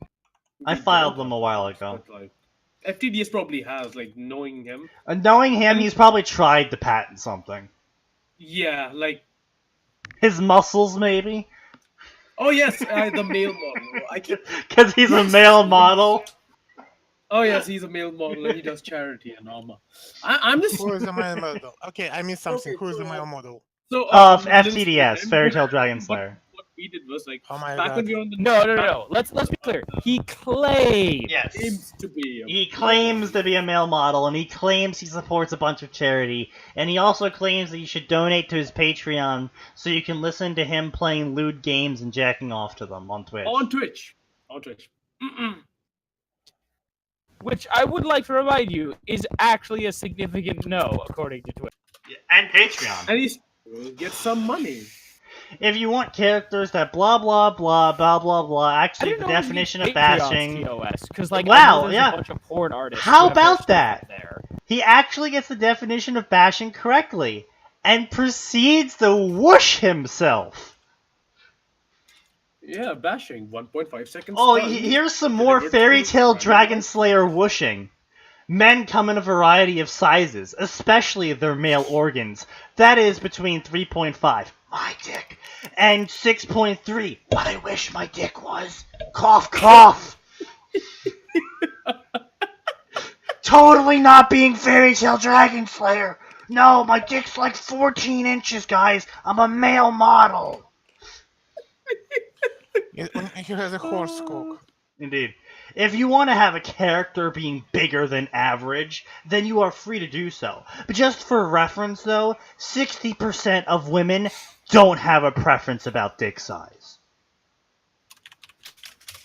I filed them a while ago. But, like, FTDS probably has, like, knowing him. Knowing him, he's probably tried to patent something. Yeah, like, His muscles, maybe? oh yes, the male model. I can't. Because he's a male model. Oh yes, he's a male model and he does charity and all. I'm just Who is the male model? Okay, I missed something. Okay, Who is the so, male model? so. FTDS, Fairy Tail Dragon What- Slayer. What we did was like Oh my back when god. we were on the No. Let's be clear. He claimed. Yes. Seems to be. He claims to be a male model, and he claims he supports a bunch of charity, and he also claims that you should donate to his Patreon so you can listen to him playing lewd games and jacking off to them on Twitch. On Twitch. Mm-mm. Which I would like to remind you is actually a significant no, according to Twitter. And Patreon. And he's will get some money. If you want characters that blah blah blah blah blah blah, I actually didn't the know it was definition of Patreon's bashing. TOS, because like Wow, I know there's yeah. a bunch of porn artists. How who have their about stuff that? up There. He actually gets the definition of bashing correctly, and proceeds to whoosh himself. Yeah, bashing 1.5 seconds. Oh, done. here's some more Delivered Fairy to Tail Dragon Dragon Ball. Slayer whooshing. Men come in a variety of sizes, especially their male organs. That is between 3.5, my dick, and 6.3, what I wish my dick was. Cough, cough. totally not being Fairy Tale Dragon Slayer. No, my dick's like 14 inches, guys. I'm a male model. He has a horse cock. Indeed. If you want to have a character being bigger than average, then you are free to do so. But just for reference, though, 60% of women don't have a preference about dick size.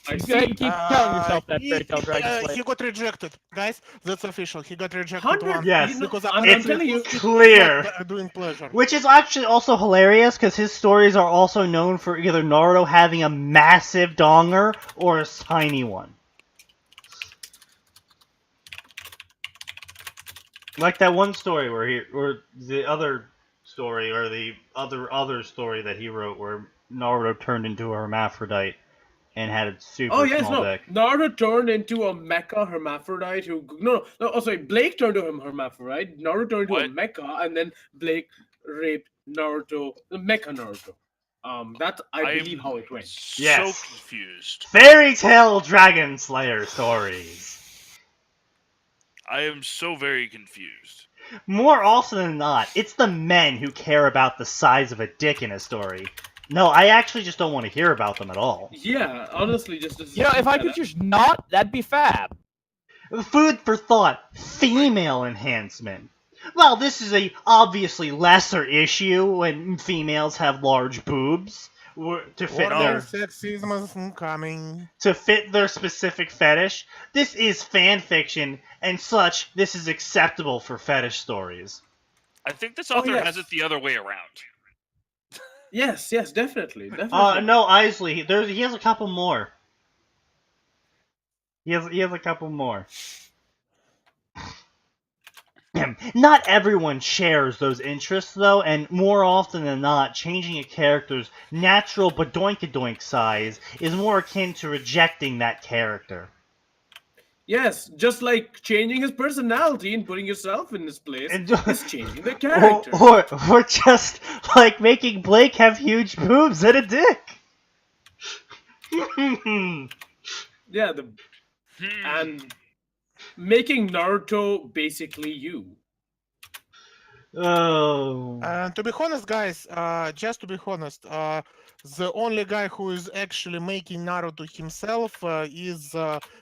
You go ahead and keep telling yourself that Fairy Tale Dragon Slayer. He got rejected, guys. That's official. He got rejected 100 once. Yes. Because I'm telling you, Clear. Doing pleasure. Which is actually also hilarious, because his stories are also known for either Naruto having a massive donger or a tiny one. Like that one story or the other story, or the other story that he wrote where Naruto turned into a hermaphrodite and had a super small dick. Naruto turned into a mecha hermaphrodite who Blake turned into a hermaphrodite. Naruto turned into a mecha, and then Blake raped Naruto, the mecha Naruto. That's I believe how it went. Yes. So confused. Fairy Tale Dragon Slayer stories. I am so very confused. More often than not, it's the men who care about the size of a dick in a story. No, I actually just don't want to hear about them at all. Yeah, honestly, just if I could just not, that'd be fab. Food for thought. Female enhancement. Well, this is a obviously lesser issue when females have large boobs to fit Sexism is coming. to fit their specific fetish. This is fan fiction, and such. This is acceptable for fetish stories. I think this author has it the other way around. Yes, definitely. No, Isley. He has a couple more. He has a couple more. Not everyone shares those interests, though, and more often than not, changing a character's natural badoinkadoink size is more akin to rejecting that character. Yes, just like changing his personality and putting yourself in his place And- is changing the character. Or just like making Blake have huge boobs and a dick. Yeah, and making Naruto basically you. Oh. To be honest, guys, just to be honest, the only guy who is actually making Naruto himself is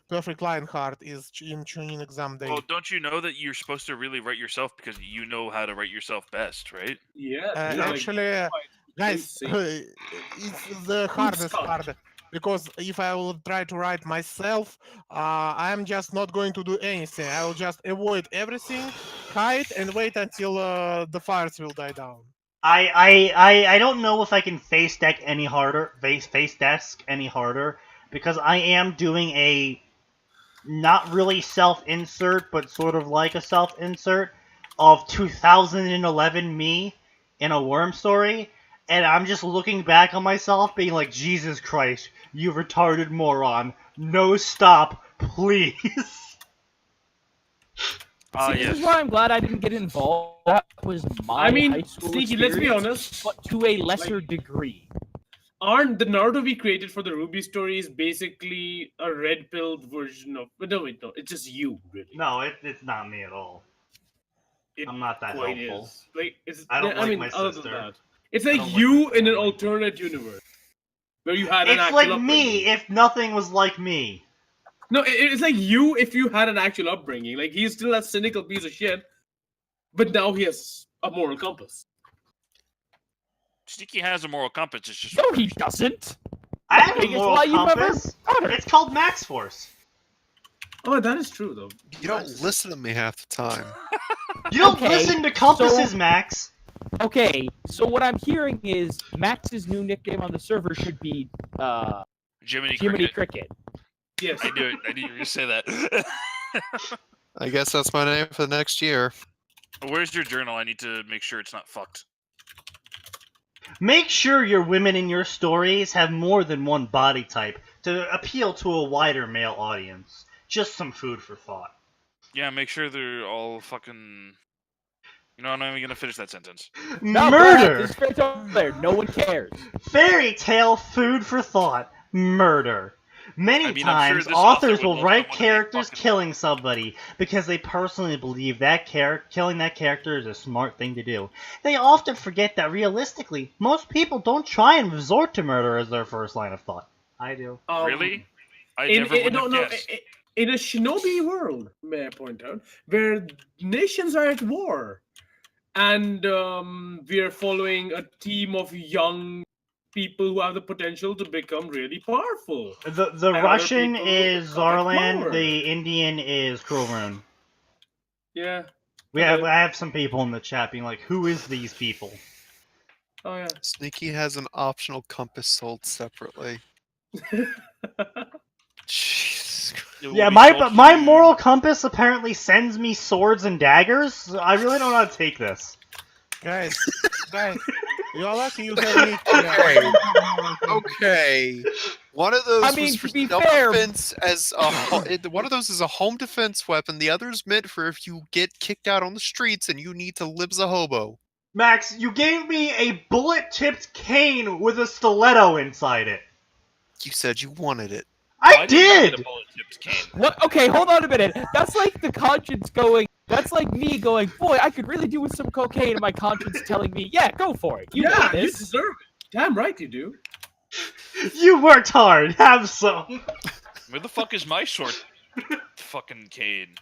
Perfect Lionheart is in Chunin exam day. Well, don't you know that you're supposed to really write yourself because you know how to write yourself best, right? Yeah, Actually, guys, it's the hardest part. Because if I will try to write myself, I'm just not going to do anything. I will just avoid everything, hide, and wait until the fires will die down. I don't know if I can face desk any harder, because I am doing a not really self-insert, but sort of like a self-insert of 2011 me in a worm story, and I'm just looking back on myself being like, Jesus Christ, you retarded moron. No, stop, please. This is why I'm glad I didn't get involved. That was my high school Sneaky, let's be experience, honest. but to a lesser degree. Aren't the Naruto we created for the Ruby story is basically a red-pilled version of... No, it's just you, really. No, it's not me at all. I'm not that helpful. I don't like my sister. It's like you in an alternate universe. Where you had an It's actual like upbringing. me if nothing was like me. No, it's like you if you had an actual upbringing. Like, he's still that cynical piece of shit, but now he has a moral compass. Sneaky has a moral compass. It's just No, he doesn't. I have a biggest moral lie you've ever compass. uttered. It's called Max Force. Oh, that is true, though. You don't listen to me half the time. You don't Okay, listen to compasses, so- Max. Okay, so what I'm hearing is Max's new nickname on the server should be Jiminy Jiminy Cricket. Cricket. Yes. I knew it. I knew you were going to say that. I guess that's my name for the next year. Where's your journal? I need to make sure it's not fucked. Make sure your women in your stories have more than one body type to appeal to a wider male audience. Just some food for thought. Yeah, make sure they're all fucking... You know, I'm not even going to finish that sentence. No, Murder! This fairy tale there. No one cares. Fairy tale food for thought. Murder. Many I mean, I'm sure times, this author authors would will love write someone to be characters fucking- killing somebody because they personally believe that killing that character is a smart thing to do. They often forget that realistically, most people don't try and resort to murder as their first line of thought. I do. Really? I never would have guessed. In a shinobi world, may I point out, where nations are at war, and we are following a team of young people who have the potential to become really powerful. The And other Russian people is come at Zarlan, power. the Indian is Krulrune. Yeah. I have some people in the chat being like, who is these people? Oh yeah. Sneaky has an optional compass sold separately. Jesus. It will Yeah, be my sold to my you- moral compass apparently sends me swords and daggers. I really don't know how to take this. Guys, you're lucky you have me. Okay. Okay. One of those I mean, was for to be fair- self-defense as a one of those is a home defense weapon. The other is meant for if you get kicked out on the streets and you need to live as a hobo. Max, you gave me a bullet-tipped cane with a stiletto inside it. You said you wanted it. I Why didn't you get did! a bullet-tipped cane? What? Okay, hold on a minute. That's like the conscience going. That's like me going, boy, I could really do with some cocaine, and my conscience telling me, yeah, go for it. You know Yeah, you this. deserve it. Damn right you do. You worked hard. Have some. Where the fuck is my short fucking cane?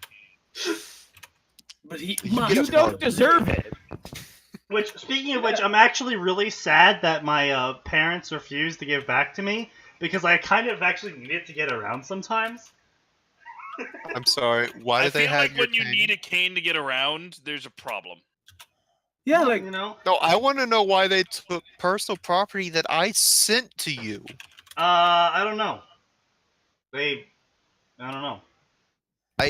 But he You don't deserve it. Which, speaking of which, I'm actually really sad that my parents refused to give back to me because I kind of actually need it to get around sometimes. I'm sorry. Why I do they feel have like your when you cane? need a cane to get around, there's a problem. Yeah, like You know? No, I want to know why they took personal property that I sent to you. I don't know. I don't know.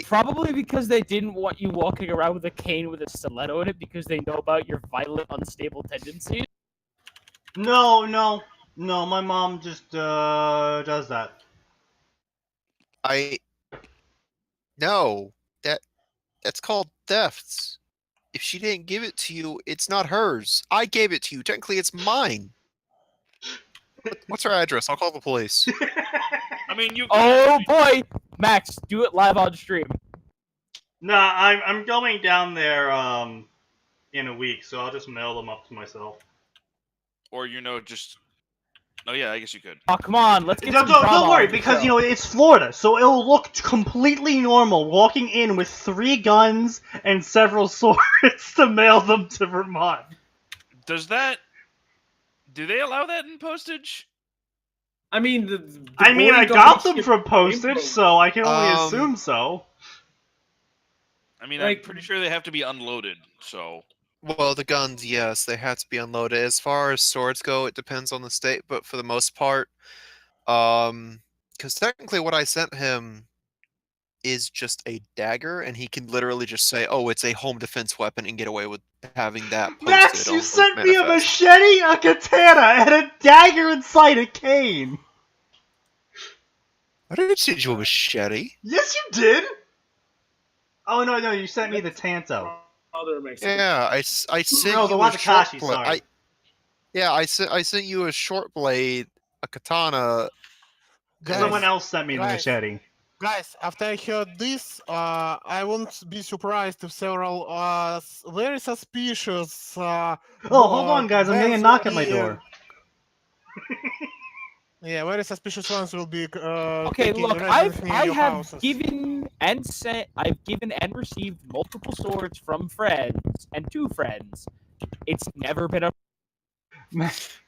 Probably because they didn't want you walking around with a cane with a stiletto in it because they know about your violent, unstable tendencies. No, my mom just does that. No, that's called thefts. If she didn't give it to you, it's not hers. I gave it to you. Technically, it's mine. What's her address? I'll call the police. I mean, you. Oh boy, Max, do it live on stream. Nah, I'm going down there in a week, so I'll just mail them up to myself. Or just. Oh yeah, I guess you could. Oh come on, let's get Don't some drama worry, on the because show. it's Florida, so it'll look completely normal walking in with 3 guns and several swords to mail them to Vermont. Does that? Do they allow that in postage? I mean I mean, I boring got topic them ship from postage, info. so I can only assume so. I mean, Like- I'm pretty sure they have to be unloaded. So Well, the guns, yes, they have to be unloaded. As far as swords go, it depends on the state, but for the most part, because technically what I sent him is just a dagger, and he can literally just say, "Oh, it's a home defense weapon," and get away with having that posted Max, on you the sent me a manifest. machete, a katana, and a dagger inside a cane. I didn't send you a machete. Yes, you did. Oh no, you sent me the Tanto. Other Mexican. Yeah, I sent No, the you a short Watakashi, blade. sorry. I sent you a short blade, a katana. Guys, Someone else sent me the guys. machete. Guys, after I heard this, I won't be surprised if several very suspicious. Oh, hold on, guys, I'm getting a knock at my door. Yeah, very suspicious ones will be. Okay, taking look, residence near I your have houses. given and received multiple swords from friends and 2 friends. It's never been a.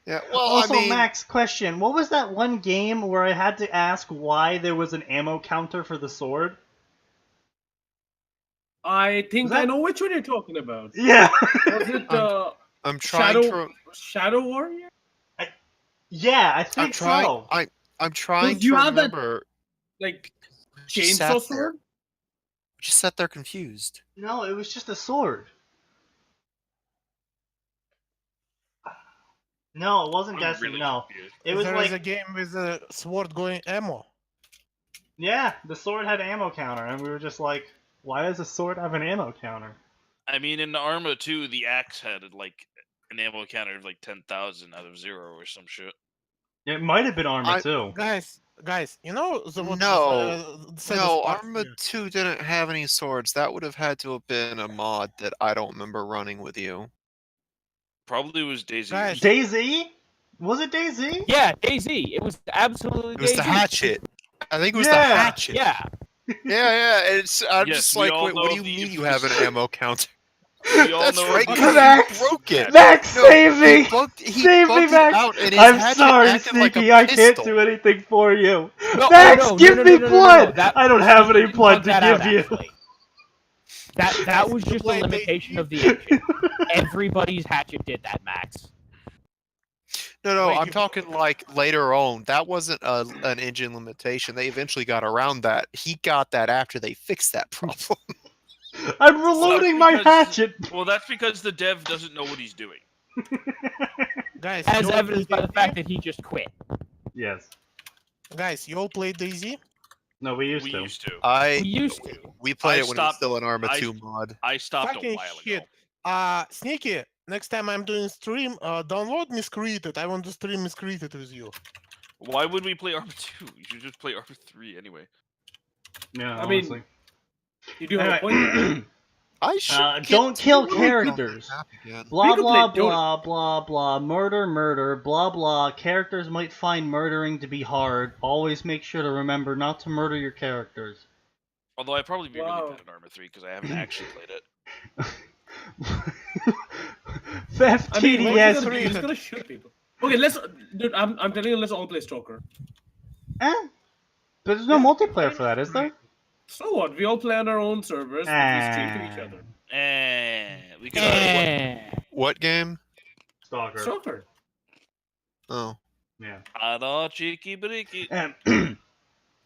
Yeah, well, Also, I mean, Max, question. What was that one game where I had to ask why there was an ammo counter for the sword? I think Was that- I know which one you're talking about. Yeah. Was it I'm trying Shadow Warrior? Yeah, I I'm think trying. so. I'm trying you to have that- remember. Like Just chainsaw sat there. sword? Just sat there confused. No, it was just a sword. No, it wasn't I'm Destiny, really no. confused. It was There like, is a game with a sword going ammo. yeah, the sword had an ammo counter, and we were just like, why does a sword have an ammo counter? I mean, in the Arma 2, the axe had like an ammo counter of like 10,000 out of 0 or some shit. It might have been Armor I- too. Guys, Guys, you know the what? No, Arma 2 didn't have any swords. That would have had to have been a mod that I don't remember running with you. Probably was Daisy. Guys. DayZ? Was it DayZ? Yeah, DayZ. It was absolutely It was DayZ. the hatchet. I think it was the Yeah. hatchet. Yeah. Yeah. I'm Yes, just we like, all wait, what know do you the mean you have an ammo counter? We all That's know right, the- because Max! he broke it. Max, No, save me! He bugged Save me, it Max! out, and his I'm hatchet sorry, acted like a Sneaky. I can't pistol. do anything for you. No, Max, no, give no, me no, no, blood! that- I don't have Sneaky any didn't blood bug to that give out, you. actually. That was just a limitation of the engine. Everybody's hatchet did that, Max. No, Wait, I'm you- talking like later on. That wasn't an engine limitation. They eventually got around that. He got that after they fixed that problem. I'm reloading my because- hatchet. Well, that's because the dev doesn't know what he's doing. Guys, As you all evidenced by played the fact that he just quit. Yes. Guys, you all played DayZ? No, we used We to. used to. We used to. We played I it when it was stopped- still an Arma I- 2 mod. I stopped a Fucking while shit. ago. Sneaky, next time I'm doing stream, download Miscreated. I want to stream Miscreated with you. Why would we play Arma 2? You should just play Arma 3 anyway. Yeah, I mean, honestly. You do have a point there. Anyway, I should don't kill characters. Again. Blah We could blah play Dota. blah blah blah. Murder, blah blah. Characters might find murdering to be hard. Always make sure to remember not to murder your characters. Although I'd probably be Wow. really bad at Arma 3 because I haven't actually played it. Theft I mean, TDS. you're just gonna shoot people. Okay, let's. Dude, I'm telling you, let's all play Stalker. Eh? But there's no multiplayer for that, is there? So what? We all play on our own servers. But we stream to each other. We could. What game? Stalker. Stalker. Oh. Yeah. Hello, cheeky breaky.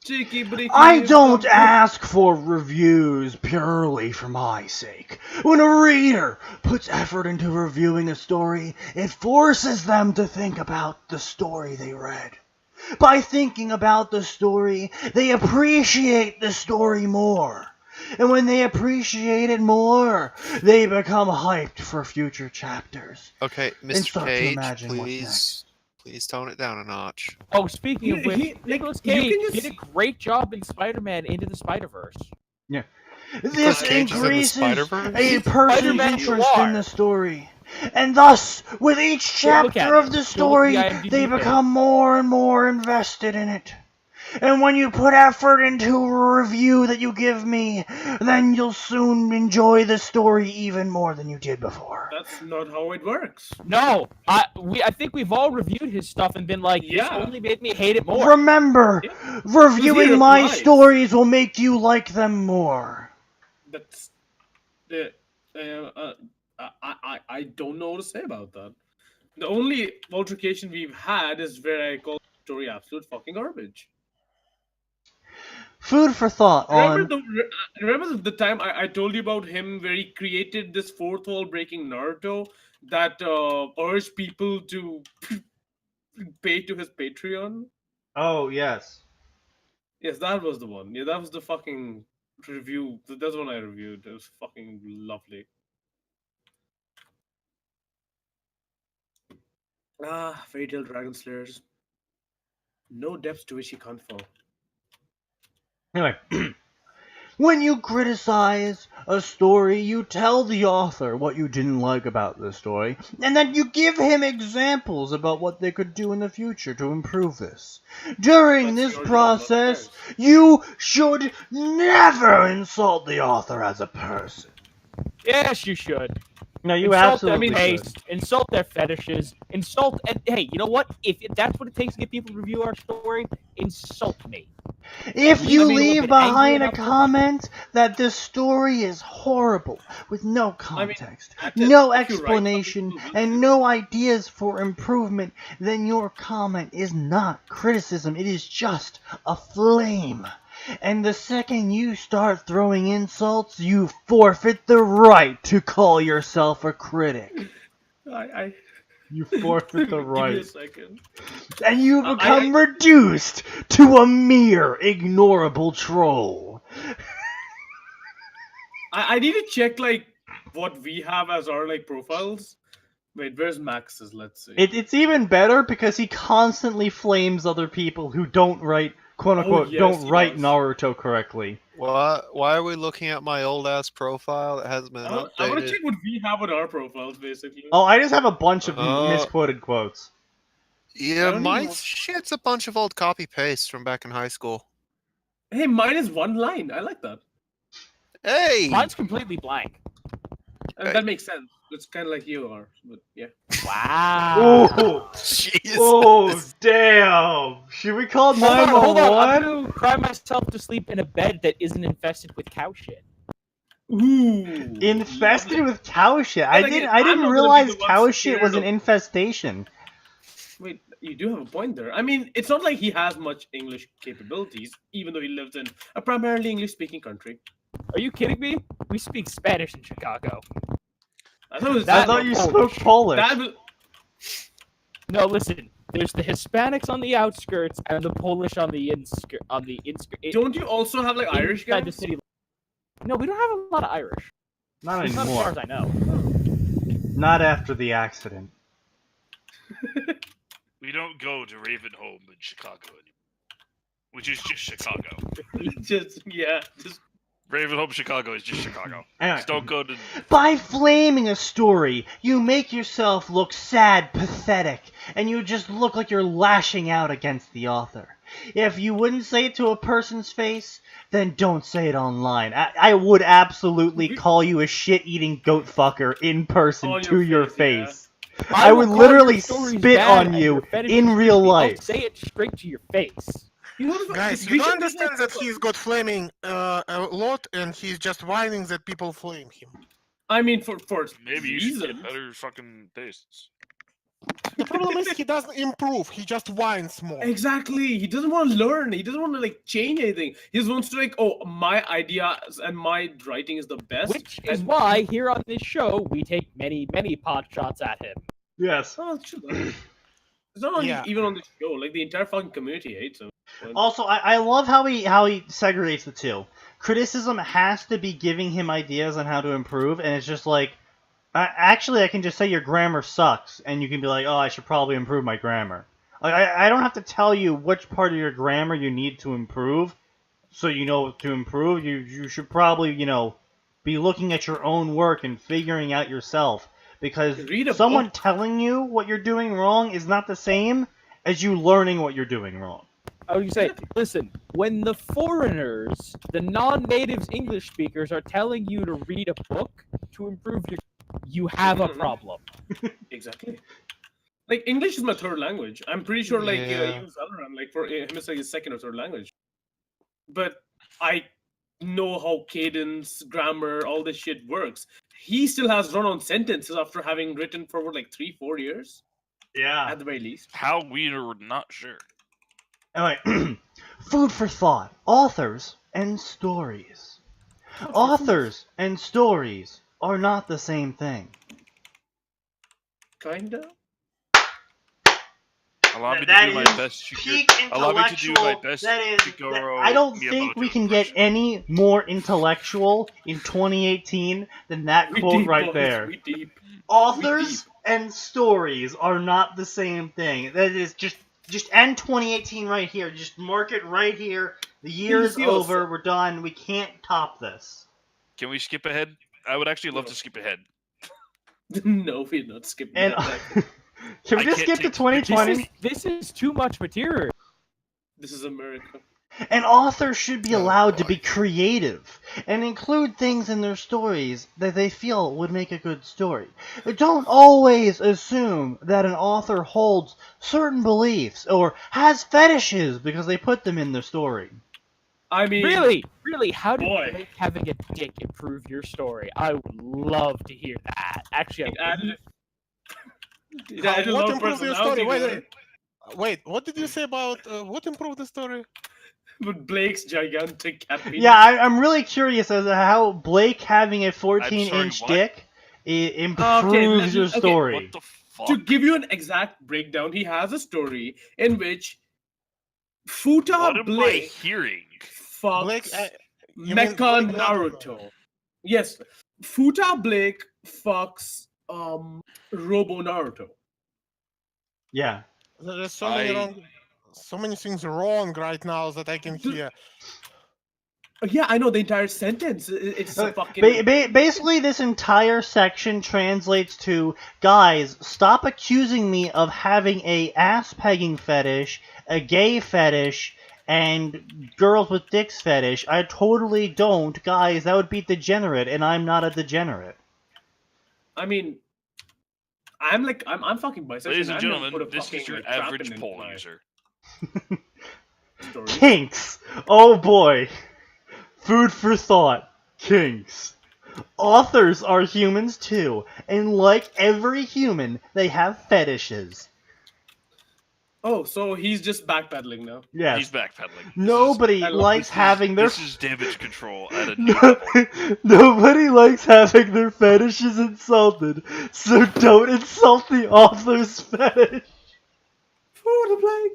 Cheeky breaky. I don't ask for reviews purely for my sake. When a reader puts effort into reviewing a story, it forces them to think about the story they read. By thinking about the story, they appreciate the story more. And when they appreciate it more, they become hyped for future chapters. Okay, And Mr. start to Cage, imagine what's next. please tone it down a notch. Oh, speaking of which, Nicolas you Cage can did just- a great job in Spider-Man Into the Spider-Verse. This Cage is in the increases Spider-Verse? a person's Spider-Man interest noir. in the story. And thus, with each Go look chapter at of it. the Go look story, at the IMDb they page. become more and more invested in it. And when you put effort into a review that you give me, then you'll soon enjoy the story even more than you did before. That's not how it works. No, I think we've all reviewed his stuff and been like, this Yeah. only made me hate it more. Remember, reviewing He my replies. stories will make you like them more. That's the. I don't know what to say about that. The only altercation we've had is where I call the story absolute fucking garbage. Food for thought on... Remember the time I told you about him where he created this fourth wall breaking Naruto that urged people to pay to his Patreon? Oh, yes. Yes, that was the one. Yeah, that was the fucking review. That's the one I reviewed. It was fucking lovely. Fairy Tail Dragon Slayers. No depths to which he can't fall. Anyway, when you criticize a story, you tell the author what you didn't like about the story, and then you give him examples about what they could do in the future to improve this. During That's this your job, process, not theirs. you should never insult the author as a person. Yes, you should. No, you Insult absolutely their should. taste, insult their fetishes, insult, and hey, you know what? If that's what it takes to get people to review our story, insult me. If Leave you me a little leave bit angry behind a about something. comment that the story is horrible, with no I mean, context, if no you're right, explanation, some people and will. no ideas for improvement, then your comment is not criticism, it is just a flame. And the second you start throwing insults, you forfeit the right to call yourself a critic. I You forfeit the Give me a right. second. And you I- become reduced to a mere ignorable troll. I need to check like what we have as our like profiles Wait, where's Max's? Let's see. It's even better because he constantly flames other people who don't write, quote unquote, yes, don't he write does. Naruto correctly. Why are we looking at my old ass profile that hasn't been I want to updated? check what we have on our profiles, basically. Oh, I just have a bunch of Oh. misquoted quotes. Yeah, don't my even- shit's a bunch of old copy paste from back in high school. Hey, mine is one line. I like that. Hey! Mine's completely blank. And that makes sense. It's kind of like you are, but yeah. Wow. Oh, Jesus. oh, damn! Should we call Hold on, hold on. I'm 911? gonna cry myself to sleep in a bed that isn't infested with cow shit. Ooh. Infested with cow shit. I Then again, didn't I'm not gonna realize be the one cow shit was an scared of- infestation. Wait, you do have a point there. I mean, it's not like he has much English capabilities, even though he lives in a primarily English-speaking country. Are you kidding me? We speak Spanish in Chicago. I thought it was That- I thought you Polish. spoke Polish. that was, No, listen. There's the Hispanics on the outskirts and the Polish on the inskirt. don't you also have like Irish inside the guys? city. No, we don't have a lot of Irish. Not Not as far anymore. as I know. Not after the accident. We don't go to Ravenholm in Chicago anymore, which is just Chicago. just Ravenholm, Chicago is just Chicago. Anyway. Just don't go to. By flaming a story, you make yourself look sad, pathetic, and you just look like you're lashing out against the author. If you wouldn't say it to a person's face, then don't say it online. I would absolutely call you a shit-eating goat fucker in person On to your your face, face. I will would call literally your stories spit bad on and you your fetish in is real creepy. I'll life. say it straight to your face. You know, Guys, you don't understand that he's got flaming a lot, and he's just whining that people flame him. I mean, for Maybe you should reasons. get better fucking tastes. The problem is he doesn't improve. He just whines more. Exactly. He doesn't want to learn. He doesn't want to like change anything. He just wants to like, oh, my ideas and my writing is the best. Which is and- why here on this show we take many, many pot shots at him. Yes. Oh, it's true. though. It's not only Yeah. even on the show. Like the entire fucking community hates him. Also, I love how he segregates the two. Criticism has to be giving him ideas on how to improve, and it's just like, actually, I can just say your grammar sucks, and you can be like, oh, I should probably improve my grammar. Like, I don't have to tell you which part of your grammar you need to improve, so you know to improve. You should probably, be looking at your own work and figuring out yourself. Because Read a someone book. telling you what you're doing wrong is not the same as you learning what you're doing wrong. I would say, listen, when the foreigners, the non-natives English speakers are telling you to read a book to improve you have a problem. Exactly. Like English is my third language. I'm pretty sure like Yeah. even Zalaran, like for him it's like his second or third language. But I know how cadence, grammar, all this shit works. He still has run-on sentences after having written for what, like 3-4 years Yeah. at the very least. How we are not sure. Anyway, food for thought. Authors and stories. Authors and stories are not the same thing. Kinda. Allow me to That do my is best. Peak Allow me to do my intellectual. best. That is. Shigoro I don't think Miyamoto we can get impression. any more intellectual in 2018 than that We quote deep, right boys, there. we deep. Authors and stories are not the same thing. That is just end 2018 right here. Just mark it right here. The year is Delicioso. over. We're done. We can't top this. Can we skip ahead? I would actually love No. to skip ahead. No, we're not skipping And that. can we I just can't skip to take- 2020? This is too much material. This is America. An author should be Oh, allowed to boy. be creative and include things in their stories that they feel would make a good story. Don't always assume that an author holds certain beliefs or has fetishes because they put them in their story. I mean, Really, how did Boy. make having a dick improve your story? I would love to hear that. Actually, it added. It How- added a what lot of improved your story? personality to Wait, what did you say about what improved the story? it. With Blake's gigantic cat penis. Yeah, I'm really curious as to how Blake having a 14-inch what? dick improves your okay, story. What the fuck? To give you an exact breakdown, he has a story in which Futa What am I Blake hearing? fucks Blake, you mean Mecha Blake Naruto. Yes, Futa Blake fucks Robo Naruto. Yeah. There's so many things wrong right now that I can hear. Yeah, I know the entire sentence. It's a fucking. Basically, this entire section translates to, guys, stop accusing me of having a ass-pegging fetish, a gay fetish, and girls with dicks fetish. I totally don't. Guys, that would be degenerate, and I'm not a degenerate. I mean, I'm fucking bisexual. Ladies and I've gentlemen, never put a this fucking, is your like, trap average in poll my user. stories. Kinks! Oh boy. Food for thought. Kinks. Authors are humans too, and like every human, they have fetishes. Oh, so he's just backpedaling now. Yes. He's backpedaling. Nobody likes having their... This is damage control at a new level. Nobody likes having their fetishes insulted, so don't insult the author's fetish. For the blank.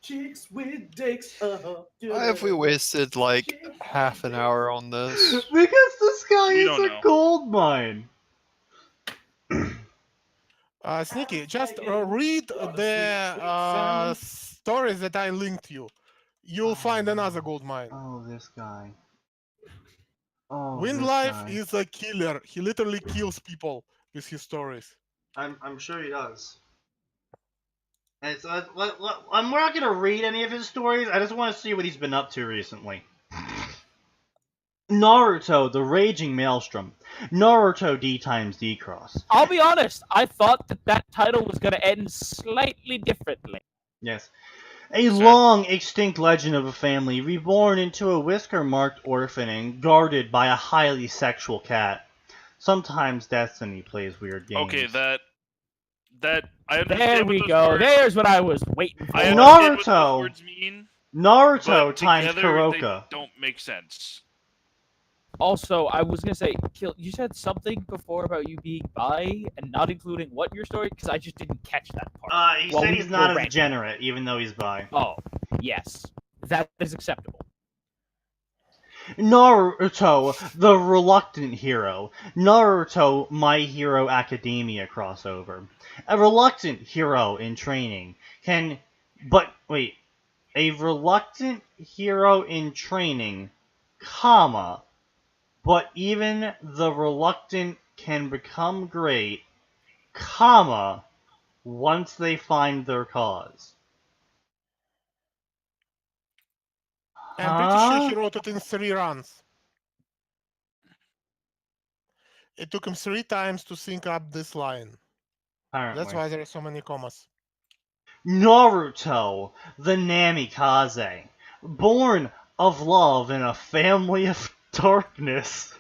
Chicks with dicks. Why have we wasted like half an hour on this? Because this guy We is don't a know. gold mine. Sneaky, just read the stories that I linked you. You'll find another gold mine. Oh, this guy. Oh, Windlife this is a killer. He literally kills people with his stories. I'm sure he does. And so I'm not gonna read any of his stories. I just want to see what he's been up to recently. Naruto, the Raging Maelstrom. Naruto D times D cross. I'll be honest, I thought that title was going to end slightly differently. Yes. A long extinct legend of a family reborn into a whisker-marked orphan and guarded by a highly sexual cat. Sometimes Destiny plays weird games. Okay, that I understand. There what we those go. words- There's what I was waiting for. I understand what Naruto. those words mean. Naruto But times together, Kuroka. they don't make sense. Also, I was gonna say, Kill, you said something before about you being bi and not including what your story, because I just didn't catch that part. He Well, said we he's not were a ranting. degenerate, even though he's bi. Oh, yes, that is acceptable. Naruto, the reluctant hero. Naruto, My Hero Academia crossover. A reluctant hero in training can... But, wait. A reluctant hero in training, comma, but even the reluctant can become great, comma, once they find their cause. I'm pretty sure he wrote it in 3 runs. It took him 3 times to sync up this line. Apparently. That's why there are so many commas. Naruto, the Namikaze, born of love in a family of darkness,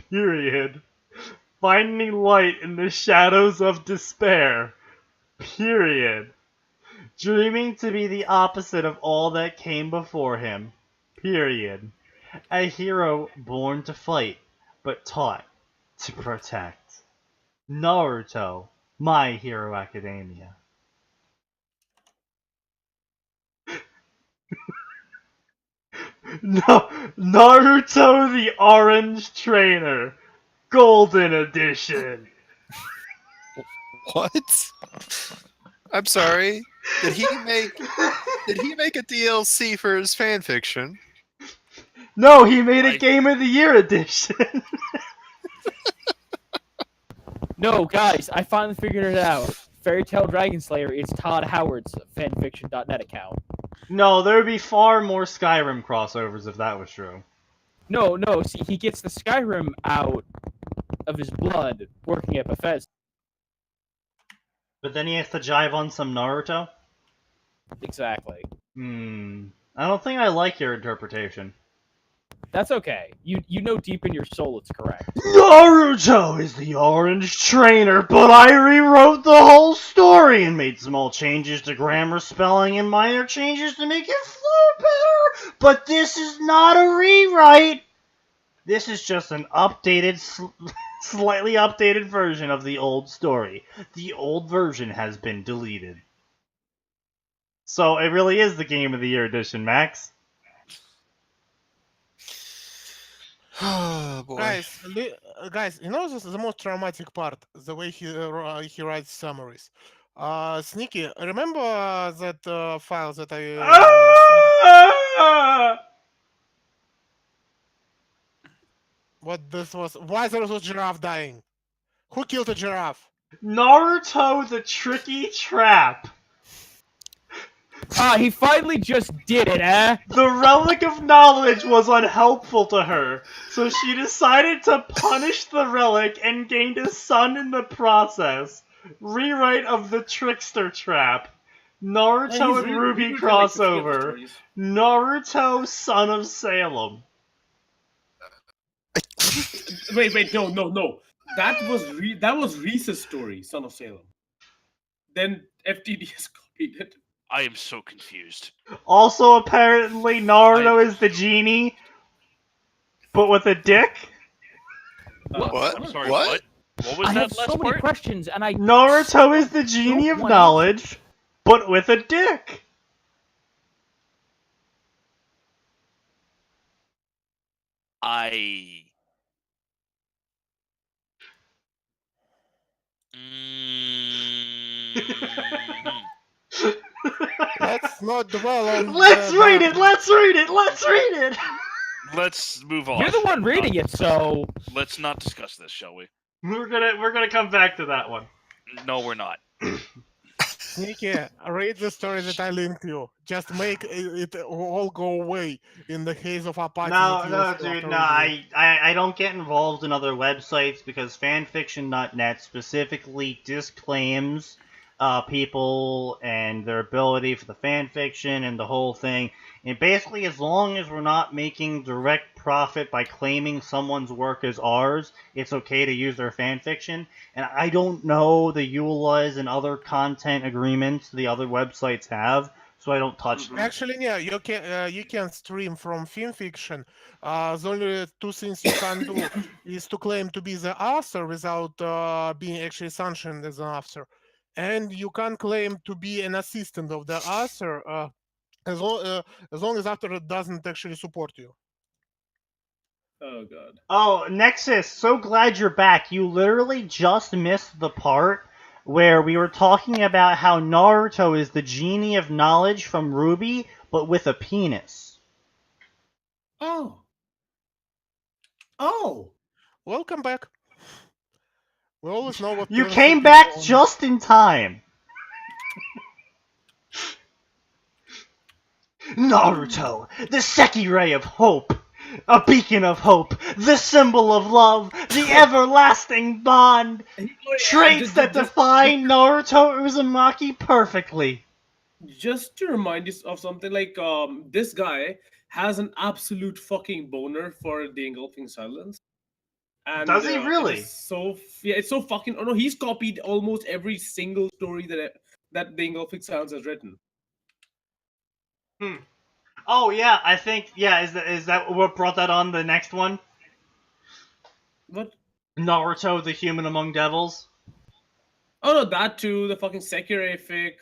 period, finding light in the shadows of despair, period, dreaming to be the opposite of all that came before him, period, a hero born to fight, but taught to protect. Naruto, My Hero Academia. No, Naruto the Orange Trainer, Golden Edition. What? I'm sorry. Did he make a DLC for his fanfiction? No, he made a Game of the Year edition. No, guys, I finally figured it out. Fairy Tail Dragon Slayer is Todd Howard's fanfiction.net account. No, there would be far more Skyrim crossovers if that was true. No, see, he gets the Skyrim out of his blood working at Bethesda. But then he has to jive on some Naruto? Exactly. I don't think I like your interpretation. That's okay. You know deep in your soul it's correct. Naruto is the Orange Trainer, but I rewrote the whole story and made small changes to grammar, spelling, and minor changes to make it flow better. But this is not a rewrite. This is just an updated, slightly updated version of the old story. The old version has been deleted. So it really is the Game of the Year edition, Max. Oh boy. Guys, you know this is the most traumatic part, the way he writes summaries. Sneaky, remember that file that I Ah! what this was? Why there was a giraffe dying? Who killed a giraffe? Naruto the Tricky Trap. He finally just did it, eh? The relic of knowledge was unhelpful to her, so she decided to punish the relic and gained a son in the process. Rewrite of the Trickster Trap. Naruto and Ruby crossover. Naruto, son of Salem. Wait, no. That was Reese's story, Son of Salem. Then FTDS copied it. I am so confused. Also, apparently, Naruto is the genie, but with a dick. What? I'm sorry, What? What was I that have last so many part? questions, and I Naruto is the genie of want- knowledge, but with a dick. Let's not dwell on. Let's read it. Let's read it. Let's read it. Let's move on. You're the one reading it, so Let's not discuss this, shall we? We're gonna come back to that one. No, we're not. Sneaky, read the story that I linked you. Just make it all go away in the haze of apathy. No, that no, you'll feel dude, after no. reading it. I don't get involved in other websites because fanfiction.net specifically disclaims people and their ability for the fanfiction and the whole thing. And basically, as long as we're not making direct profit by claiming someone's work as ours, it's okay to use their fanfiction. And I don't know the EULAs and other content agreements the other websites have, so I don't touch them. Actually, yeah, you can stream from fanfiction. The only two things you can do is to claim to be the author without being actually sanctioned as an author, and you can claim to be an assistant of the author as long as author doesn't actually support you. Oh god. Oh, Nexus, so glad you're back. You literally just missed the part where we were talking about how Naruto is the genie of knowledge from Ruby, but with a penis. Oh. Welcome back. We always know what You turns came people back on. just in time. Naruto, the Seki ray of hope. A beacon of hope, the symbol of love, the everlasting bond. Traits that define Naruto Uzumaki perfectly. Just to remind you of something, like this guy has an absolute fucking boner for the engulfing silence. And, Does he really? It's so fucking. Oh no, he's copied almost every single story that the engulfing silence has written. Oh yeah, I think is that what brought that on the next one? What? Naruto, the human among devils. Oh no, that too. The fucking Sekirei fic.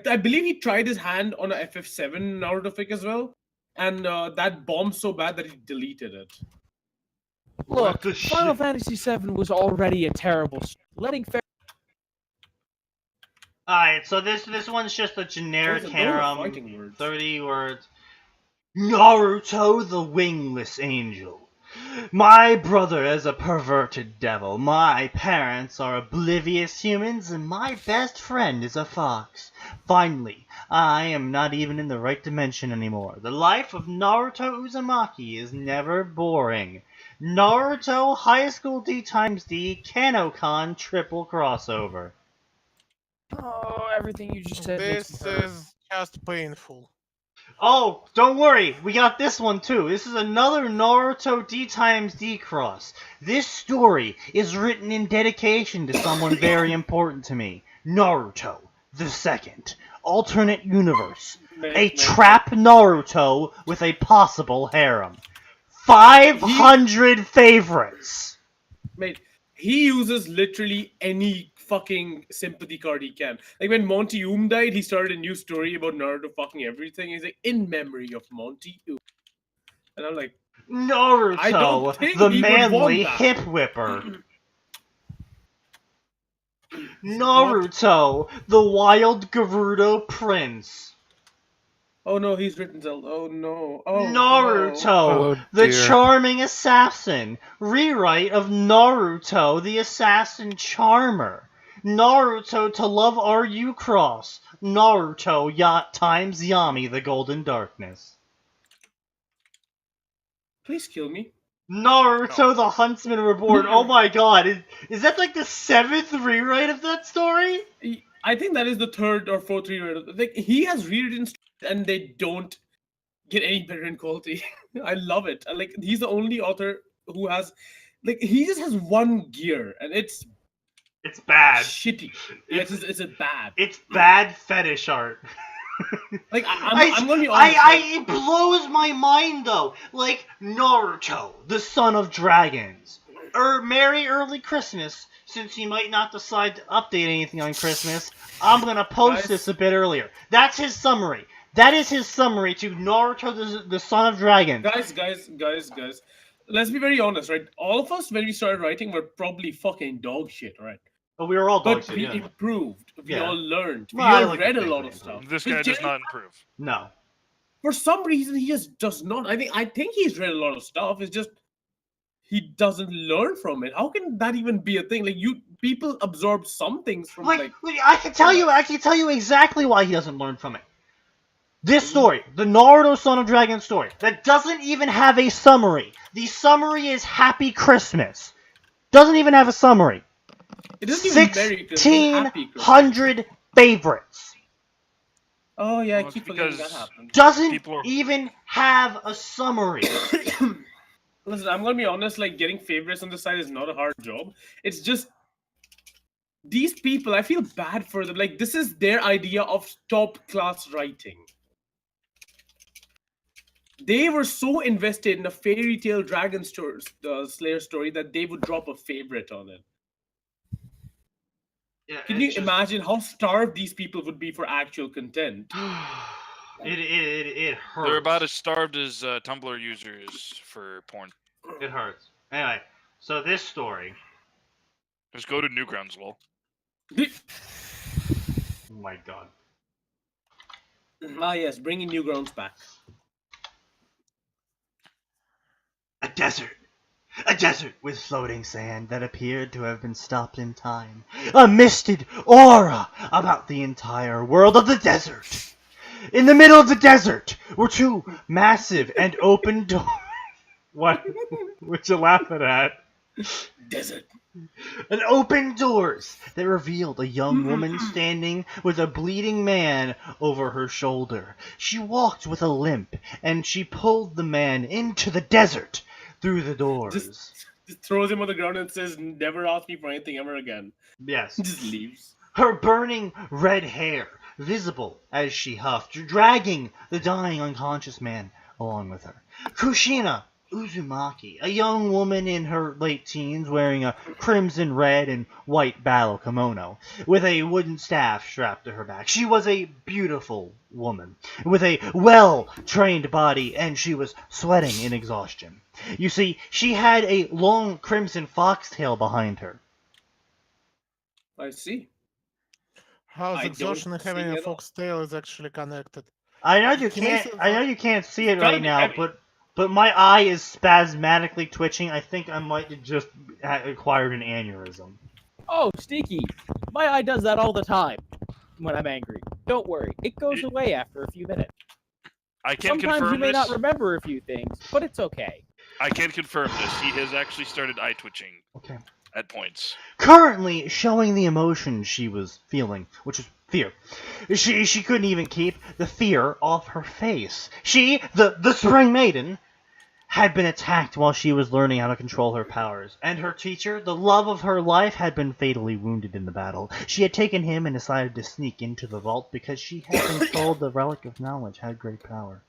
I believe he tried his hand on a FF7 Naruto fic as well, and that bombed so bad that he deleted it. look, the Final shit? Fantasy VII was already a terrible. Letting Alright, so this one's just a generic Those are harem, fighting words. 30 words. Naruto, the wingless angel. My brother is a perverted devil, my parents are oblivious humans, and my best friend is a fox. Finally, I am not even in the right dimension anymore. The life of Naruto Uzumaki is never boring. Naruto High School D times D Kanokon triple crossover. Oh, everything you just said makes This me hurt. is just painful. Oh, don't worry, we got this one too. This is another Naruto D times D cross. This story is written in dedication to someone very important to me. Naruto, the second. Alternate universe. A trap Naruto with a possible harem. 500 favorites. Mate, he uses literally any fucking sympathy card he can. Like when Monty died, he started a new story about Naruto fucking everything. He's like, in memory of Monty. And I'm like, I don't Naruto, think the he would want manly that. hip whipper. Naruto, the wild Gerudo prince. Oh no, he's written Zelda. Oh no. Oh Naruto, no. Oh, the dear. charming assassin. Rewrite of Naruto, the assassin charmer. Naruto to love RU Cross. Naruto yacht times Yami the golden darkness. Please kill me. Naruto the Huntsman Reborn. Oh my god, is that like the 7th rewrite of that story? I think that is the 3rd or 4th rewrite. Like he has rewritten stories and they don't get any better in quality. I love it. Like he's the only author who has, like he just has one gear and it's bad. shitty. It's a bad. It's bad fetish art. Like I'm gonna be honest. It blows my mind though. Like Naruto, the son of dragons. Merry early Christmas. Since he might not decide to update anything on Christmas, I'm gonna post this a bit earlier. That's his summary. That is his summary to Naruto, the son of dragons. Guys. Let's be very honest, right? All of us when we started writing were probably fucking dog shit, right? But we were all dog But shit, we yeah. improved. We Yeah. all learned. Well, I We all like read to a think lot we of stuff. improved. This But guy does Jerry, not improve. No. For some reason, he just does not. I think he's read a lot of stuff. It's just he doesn't learn from it. How can that even be a thing? Like people absorb some things from like. I can tell you exactly why he doesn't learn from it. This story, the Naruto Son of Dragon story, that doesn't even have a summary. The summary is Happy Christmas. Doesn't even have a summary. It doesn't even Merry Christmas, Happy Christmas. 1,600 favorites. Oh yeah, I Well, keep it's forgetting that because- happened. Doesn't People are- even have a summary. Listen, I'm gonna be honest. Like getting favorites on the side is not a hard job. It's just these people. I feel bad for them. Like this is their idea of top class writing. They were so invested in a fairy tale dragon story, Slayer story that they would drop a favorite on it. Yeah, Can you imagine how starved these people would be for actual content? It hurts. They're about as starved as Tumblr users for porn. It hurts. Anyway, so this story. Just go to Newgroundswell. Oh my god. Ah yes, bringing Newgrounds back. A desert with floating sand that appeared to have been stopped in time. A misted aura about the entire world of the desert. In the middle of the desert were two massive and open doors. What? What you laughing at? Desert. An open doors that revealed a young woman standing with a bleeding man over her shoulder. She walked with a limp, and she pulled the man into the desert through the doors. Just throws him on the ground and says, "Never ask me for anything ever again." Yes. Just leaves. Her burning red hair visible as she huffed, dragging the dying unconscious man along with her. Kushina Uzumaki, a young woman in her late teens wearing a crimson red and white battle kimono, with a wooden staff strapped to her back. She was a beautiful woman, with a well-trained body, and she was sweating in exhaustion. You see, she had a long crimson foxtail behind her. I see. How's I don't exhaustion and see having a it at all. foxtail is actually connected? I know you Can I can't. say I know you can't see it Gotta right be now, heavy. but my eye is spasmodically twitching. I think I might have just acquired an aneurysm. Oh, Sneaky. My eye does that all the time when I'm angry. Don't worry. It goes away after a few minutes. I can Sometimes confirm you may this. not remember a few things, but it's okay. I can confirm this. He has actually started eye twitching Okay. at points. Currently showing the emotion she was feeling, which was fear. She couldn't even keep the fear off her face. She, the Spring Maiden, had been attacked while she was learning how to control her powers, and her teacher, the love of her life, had been fatally wounded in the battle. She had taken him and decided to sneak into the vault because she had been told the Relic of Knowledge had great power,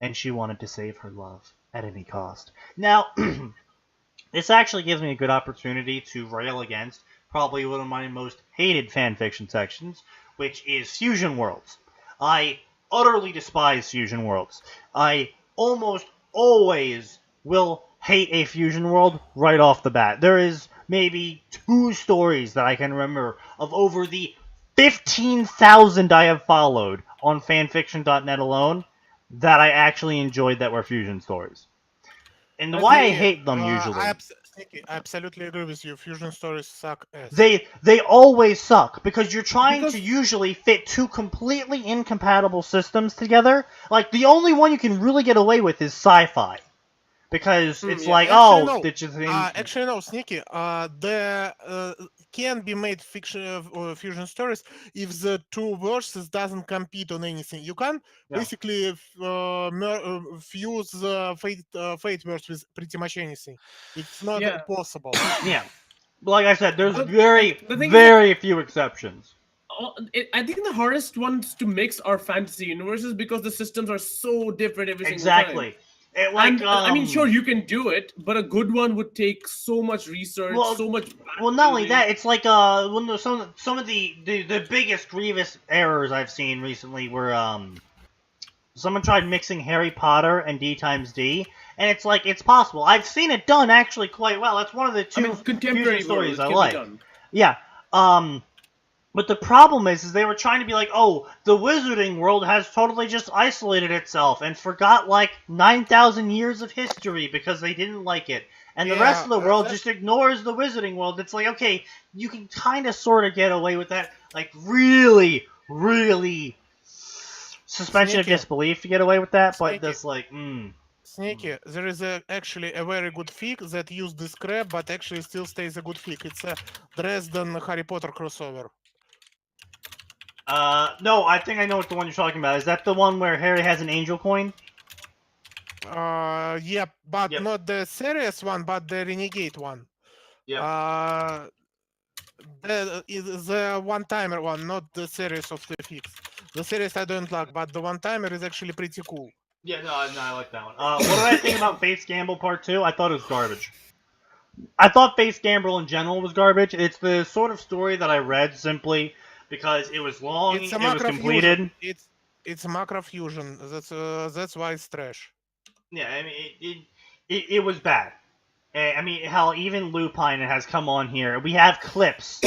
and she wanted to save her love at any cost. Now, this actually gives me a good opportunity to rail against probably one of my most hated fanfiction sections, which is Fusion Worlds. I utterly despise Fusion Worlds. I almost always will hate a fusion world right off the bat. There is maybe 2 stories that I can remember of over the 15,000 I have followed on fanfiction.net alone that I actually enjoyed that were fusion stories. And why I hate them usually. I absolutely agree with you. Fusion stories suck ass. They always suck because you're trying to usually fit 2 completely incompatible systems together. Like the only one you can really get away with is sci-fi. Because it's like, actually, oh, no. did you think... Actually, no, Sneaky. There can be made fusion stories if the 2 verses doesn't compete on anything. You can basically fuse fate verse with pretty much anything. It's not possible. Yeah. Like I said, there's very few exceptions. I think the hardest ones to mix are fantasy universes because the systems are so different every single Exactly. time. Like, I mean, sure, you can do it, but a good one would take so much research, so much. Well, not only that, it's like some of the biggest grievous errors I've seen recently were someone tried mixing Harry Potter and D times D, and it's like it's possible. I've seen it done actually quite well. That's one of the 2 contemporary stories I can like. be done. Yeah. But the problem is they were trying to be like, oh, the wizarding world has totally just isolated itself and forgot, like, 9,000 years of history because they didn't like it. And the rest of the world just ignores the wizarding world. It's like, okay, you can kind of sort of get away with that. Like, really, really suspension of disbelief to get away with that, but that's like, Sneaky, there is actually a very good fic that used this crap, but actually still stays a good fic. It's a Dresden Harry Potter crossover. No, I think I know what the one you're talking about. Is that the one where Harry has an angel coin? Yep, but not the serious one, but the renegade one. Yeah. The one-timer one, not the series of the fics. The series I don't like, but the one-timer is actually pretty cool. Yeah, no, I like that one. What did I think about Faith's Gamble Part 2? I thought it was garbage. I thought Faith's Gamble in general was garbage. It's the sort of story that I read simply because it was long, it was completed. It's a macro fusion. That's why it's trash. Yeah, I mean, it was bad. I mean, hell, even Lupine has come on here. We have clips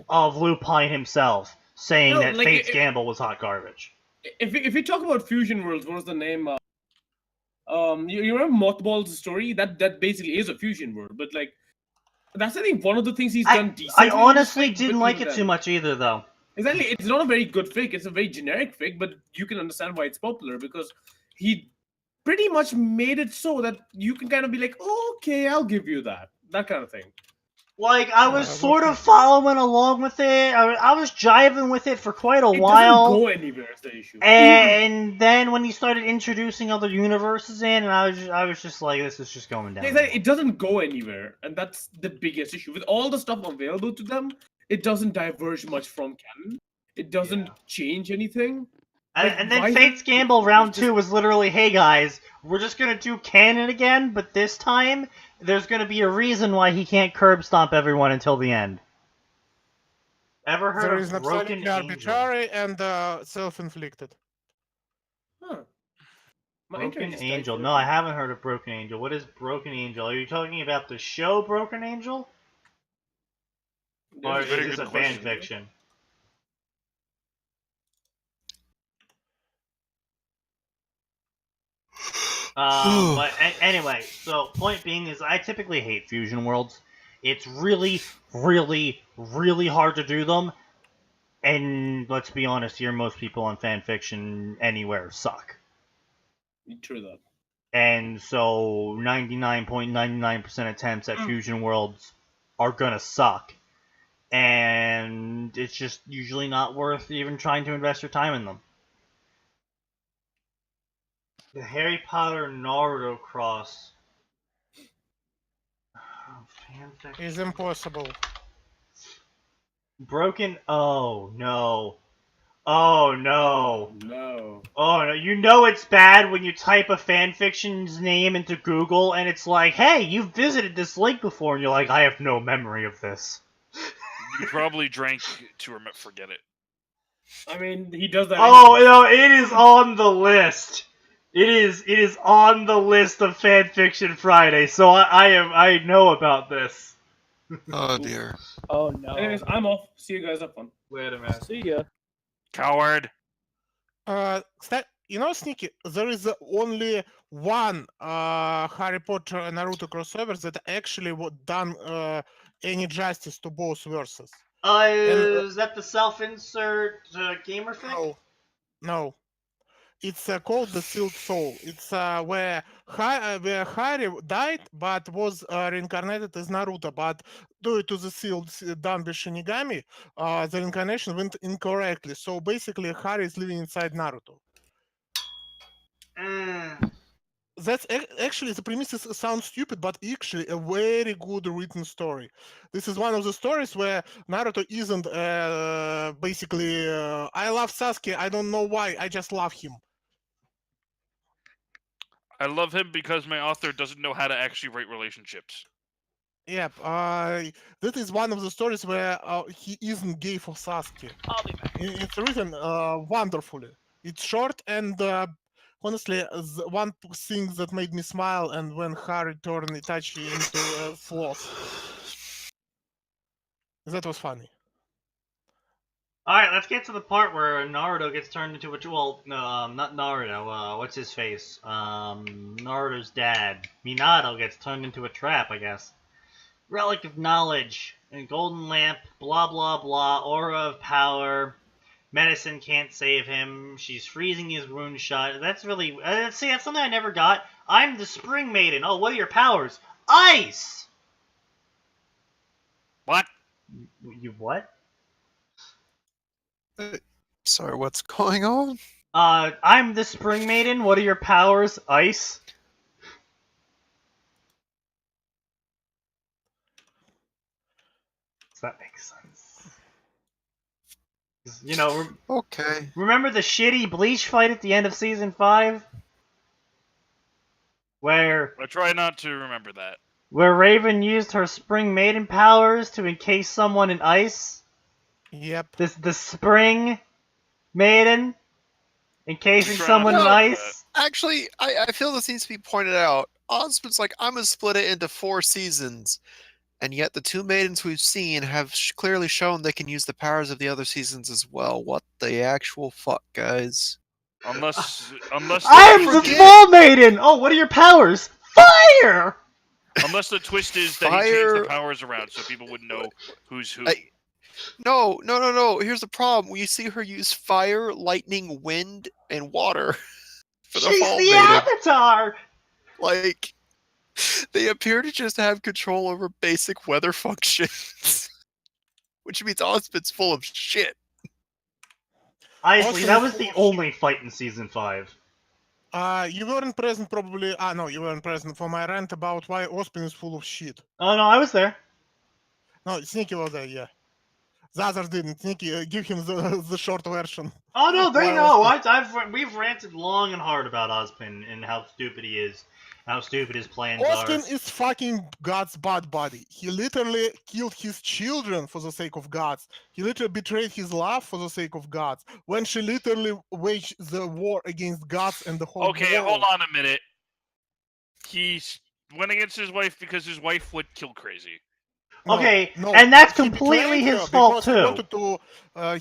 of Lupine himself saying that Faith's Gamble was hot garbage. If we talk about fusion worlds, what was the name? You remember Mothball's story? That basically is a fusion world, but like that's I think one of the things he's done decently. I honestly didn't like it too much either, though. Exactly, it's not a very good fic. It's a very generic fic, but you can understand why it's popular because he pretty much made it so that you can kind of be like, oh, okay, I'll give you that kind of thing. Like, I was sort of following along with it. I was jiving with it for quite a while. It doesn't go anywhere is the issue. And then when he started introducing other universes in, and I was just like, this is just going down. It doesn't go anywhere, and that's the biggest issue. With all the stuff available to them, it doesn't diverge much from canon. It doesn't change anything. And then Faith's Gamble Round 2 was literally, hey guys, we're just gonna do canon again, but this time, there's gonna be a reason why he can't curb stomp everyone until the end. Ever heard of Broken Angel? Arbitrary and self-inflicted. Huh. Broken Angel. No, I haven't heard of Broken Angel. What is Broken Angel? Are you talking about the show Broken Angel? Or is this a fan fiction? But anyway, so point being is I typically hate fusion worlds. It's really, really, really hard to do them. And let's be honest here, most people on fanfiction anywhere suck. True that. And so 99.99% attempts at fusion worlds are gonna suck. And it's just usually not worth even trying to invest your time in them. The Harry Potter Naruto cross fanfiction is impossible. Broken. Oh no. Oh no. No. Oh no. You know it's bad when you type a fanfiction's name into Google and it's like, hey, you've visited this link before, and you're like, I have no memory of this. You probably drank to forget it. I mean, he does that. Oh no, it is on the list. It is on the list of Fanfiction Friday, so I know about this. Oh dear. Oh no. Anyways, I'm off. See you guys. Have fun. Wait a minute. See ya. Coward. You know, Sneaky, there is only one Harry Potter and Naruto crossover that actually done any justice to both verses. Is that the self-insert gamer thing? No. It's called the Sealed Soul. It's where Harry died but was reincarnated as Naruto. But due to the sealed done by Shinigami, the reincarnation went incorrectly. So basically, Harry is living inside Naruto. That's actually, the premises sound stupid, but actually a very good written story. This is one of the stories where Naruto isn't basically I love Sasuke, I don't know why, I just love him. I love him because my author doesn't know how to actually write relationships. Yep, that is one of the stories where he isn't gay for Sasuke. I'll be back. It's written wonderfully. It's short and honestly, one thing that made me smile and when Harry turned Itachi into sloth. That was funny. Alright, let's get to the part where Naruto gets turned into a... Well, not Naruto, what's his face? Naruto's dad. Minato gets turned into a trap, I guess. Relic of Knowledge, and Golden Lamp, blah blah blah, Aura of Power, Medicine can't save him, she's freezing his wound shut. That's really... see, that's something I never got. I'm the Spring Maiden. Oh, what are your powers? Ice! What? You what? Sorry, what's going on? I'm the Spring Maiden. What are your powers? Ice? Does that make sense? You know, Okay. remember the shitty Bleach fight at the end of Season 5? Where I try not to remember that. Raven used her Spring Maiden powers to encase someone in ice? Yep. The Spring Maiden encasing Try someone in not to ice? Actually, I feel this needs to be pointed out. Osmond's like, I'm gonna split it into 4 seasons, and yet the 2 maidens we've seen have clearly shown they can use the powers of the other seasons as well. What the actual fuck, guys? Unless I'm the Small Maiden! Oh, what are your powers? Fire! unless the twist is that he changed Fire- the powers around so people wouldn't know who's who. No. Here's the problem. You see her use fire, lightning, wind, and water for the She's Fall the Maiden. Avatar! Like, they appear to just have control over basic weather functions, which means Osmond's full of shit. Honestly, Also, that was the only fight in Season 5. You weren't present probably. No, you weren't present for my rant about why Ospin is full of shit. Oh no, I was there. No, Sneaky was there, yeah. The others didn't. Sneaky, give him the short version. Oh no, they Why know. We've ranted long and hard about Ozpin and how stupid he is, how stupid his plans Ospin are. is fucking God's bad buddy. He literally killed his children for the sake of gods. He literally betrayed his love for the sake of gods. When she literally waged the war against gods and the whole Okay, world. hold on a minute. He went against his wife because his wife would kill Crazy. Okay, and that's he completely betrayed his her fault, because too.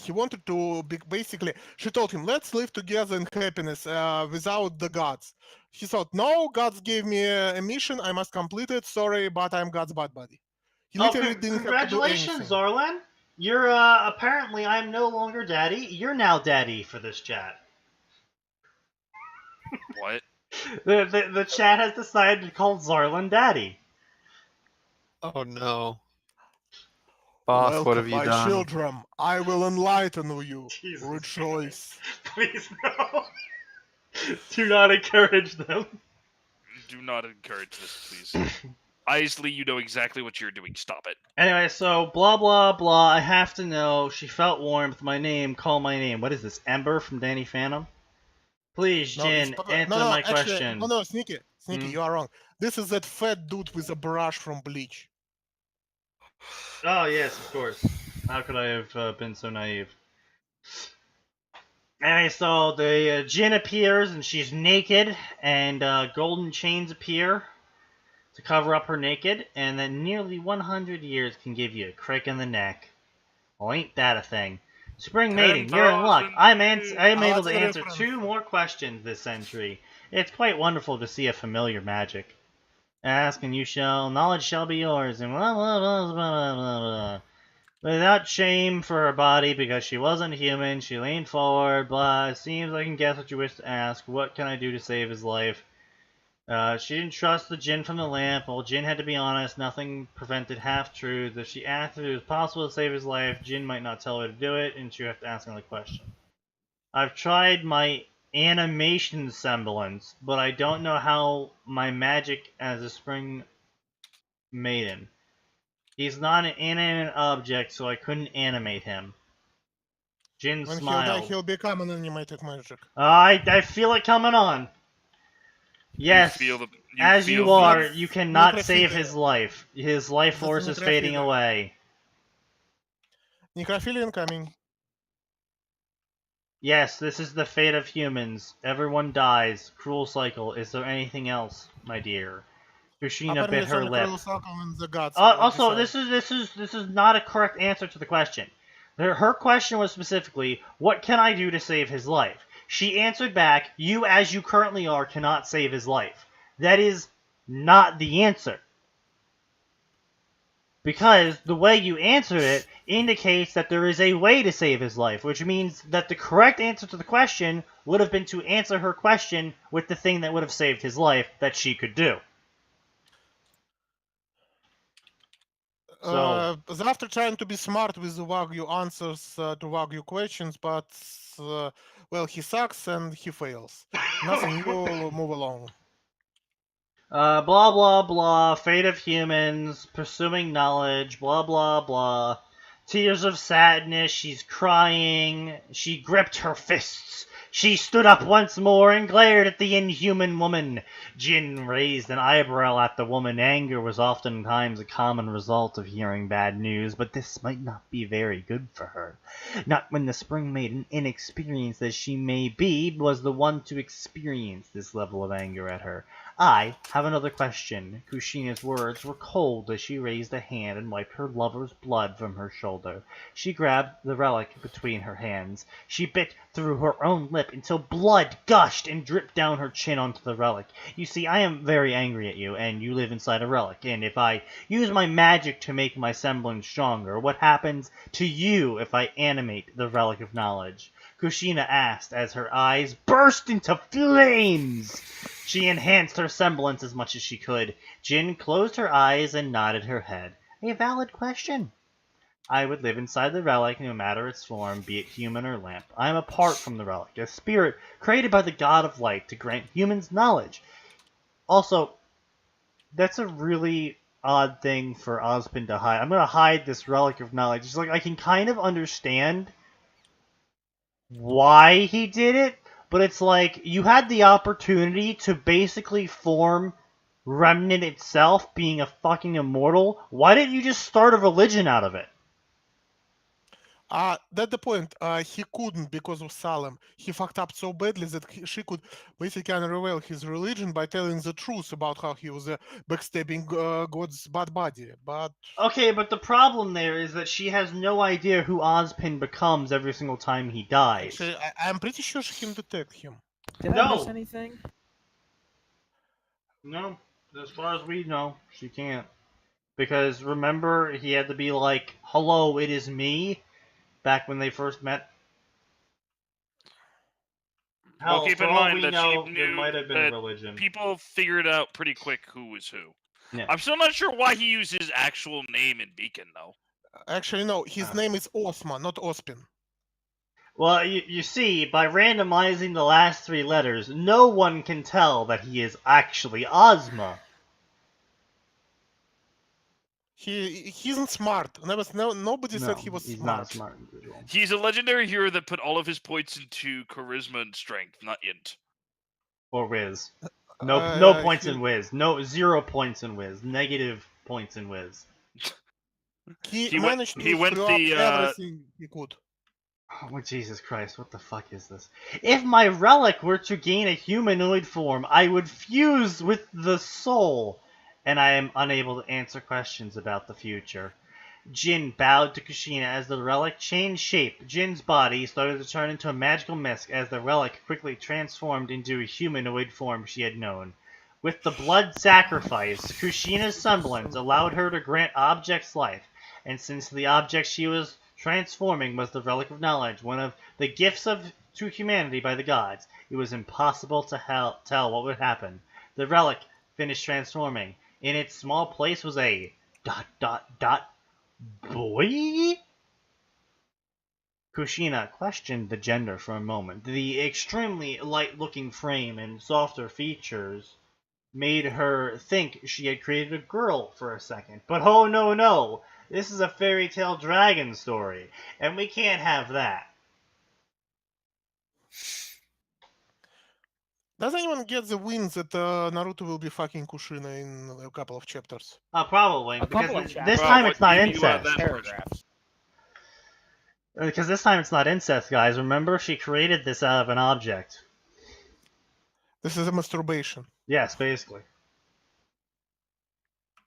He wanted to basically. She told him, "Let's live together in happiness without the gods." He thought, "No, gods gave me a mission. I must complete it. Sorry, but I'm God's bad buddy." He literally didn't have to do Congratulations, anything. Zarlan. You're apparently I'm no longer daddy. You're now daddy for this chat. What? The chat has decided to call Zarlan daddy. Oh no. Boss, Welcome, what have you my done? children. I will enlighten you. Jesus Rejoice. Please no. Do not encourage them. Do not encourage this, please. Isley, you know exactly what you're doing. Stop it. Anyway, so blah blah blah. I have to know. She felt warmth. My name. Call my name. What is this? Ember from Danny Phantom? Please, Jin, answer my question. No, Sneaky, you are wrong. This is that fat dude with a brush from Bleach. Oh yes, of course. How could I have been so naive? Anyway, so the Jinn appears and she's naked, and golden chains appear to cover up her naked, and then nearly 100 years can give you a crick in the neck. Well, ain't that a thing? Spring Maiden, you're in luck. 10,000 I'm able to that's the answer reference. 2 more questions this century. It's quite wonderful to see a familiar magic. Ask and you shall, knowledge shall be yours, and blah blah blah blah blah blah. Without shame for her body, because she wasn't human, she leaned forward, blah, seems I can guess what you wish to ask. What can I do to save his life? She didn't trust the Jinn from the lamp. Well, Jinn had to be honest. Nothing prevented half-truths. If she asked if it was possible to save his life, Jinn might not tell her to do it, and she would have to ask another question. I've tried my animation semblance, but I don't know how my magic as a spring maiden. He's not an inanimate object, so I couldn't animate him. Jin When smiled. he'll die, he'll become an animated magic. I feel it coming on. Yes, as you are, you cannot save his life. His life force is fading away. Necrophilia incoming. Yes, this is the fate of humans. Everyone dies. Cruel cycle. Is there anything else, my dear? Kushina bit her lip. Also, this is not a correct answer to the question. Her question was specifically, what can I do to save his life? She answered back, you as you currently are cannot save his life. That is not the answer. Because the way you answered it indicates that there is a way to save his life, which means that the correct answer to the question would have been to answer her question with the thing that would have saved his life that she could do. So, after trying to be smart with the Wagyu answers to Wagyu questions, but well, he sucks and he fails. Nothing new, move along. blah blah blah, fate of humans, pursuing knowledge, blah blah blah. Tears of sadness, she's crying, she gripped her fists. She stood up once more and glared at the inhuman woman. Jin raised an eyebrow at the woman. Anger was oftentimes a common result of hearing bad news, but this might not be very good for her. Not when the spring maiden, inexperienced as she may be, was the one to experience this level of anger at her. I have another question. Kushina's words were cold as she raised a hand and wiped her lover's blood from her shoulder. She grabbed the relic between her hands. She bit through her own lip until blood gushed and dripped down her chin onto the relic. You see, I am very angry at you, and you live inside a relic, and if I use my magic to make my semblance stronger, what happens to you if I animate the relic of knowledge? Kushina asked as her eyes burst into flames. She enhanced her semblance as much as she could. Jin closed her eyes and nodded her head. A valid question. I would live inside the relic no matter its form, be it human or lamp. I am apart from the relic, a spirit created by the god of light to grant humans knowledge. Also, that's a really odd thing for Ozpin to hide. I'm going to hide this relic of knowledge. It's like I can kind of understand why he did it, but it's like you had the opportunity to basically form Remnant itself being a fucking immortal. Why didn't you just start a religion out of it? That's the point. He couldn't because of Salem. He fucked up so badly that she could basically unravel his religion by telling the truth about how he was backstabbing God's bad body. But okay, but the problem there is that she has no idea who Ozpin becomes every single time he dies. Actually, I'm pretty sure she can detect him. Did I miss anything? No, as far as we know, she can't. Because remember, he had to be like, "Hello, it is me." Back when they first met. Well, keep in mind that she knew there might have been that religion. people figured out pretty quick who was who. Yeah. I'm still not sure why he used his actual name in Beacon, though. Actually, no. His name is Osma, not Ospin. Well, you see, by randomizing the last 3 letters, no one can tell that he is actually Ozma. He isn't smart. Nobody said he was he's smart. Not a smart individual. He's a legendary hero that put all of his points into charisma and strength, not int. Or Wiz. No points in Wiz. 0 points in Wiz. Negative points in Wiz. He managed to screw up everything he could. Oh, Jesus Christ, what the fuck is this? If my relic were to gain a humanoid form, I would fuse with the soul, and I am unable to answer questions about the future. Jin bowed to Kushina as the relic changed shape. Jin's body started to turn into a magical mist as the relic quickly transformed into a humanoid form she had known. With the blood sacrifice, Kushina's semblance allowed her to grant objects life, and since the object she was transforming was the relic of knowledge, one of the gifts to humanity by the gods, it was impossible to tell what would happen. The relic finished transforming. In its small place was a ... boy? Kushina questioned the gender for a moment. The extremely light-looking frame and softer features made her think she had created a girl for a second. But oh no, this is a fairy tale dragon story, and we can't have that. Does anyone get the win that Naruto will be fucking Kushina in a couple of chapters? Probably. A couple of Because chapters. this Well, time what it's not do you mean by incest. that? Paragraphs. Because this time it's not incest, guys. Remember, she created this out of an object. This is a masturbation. Yes, basically.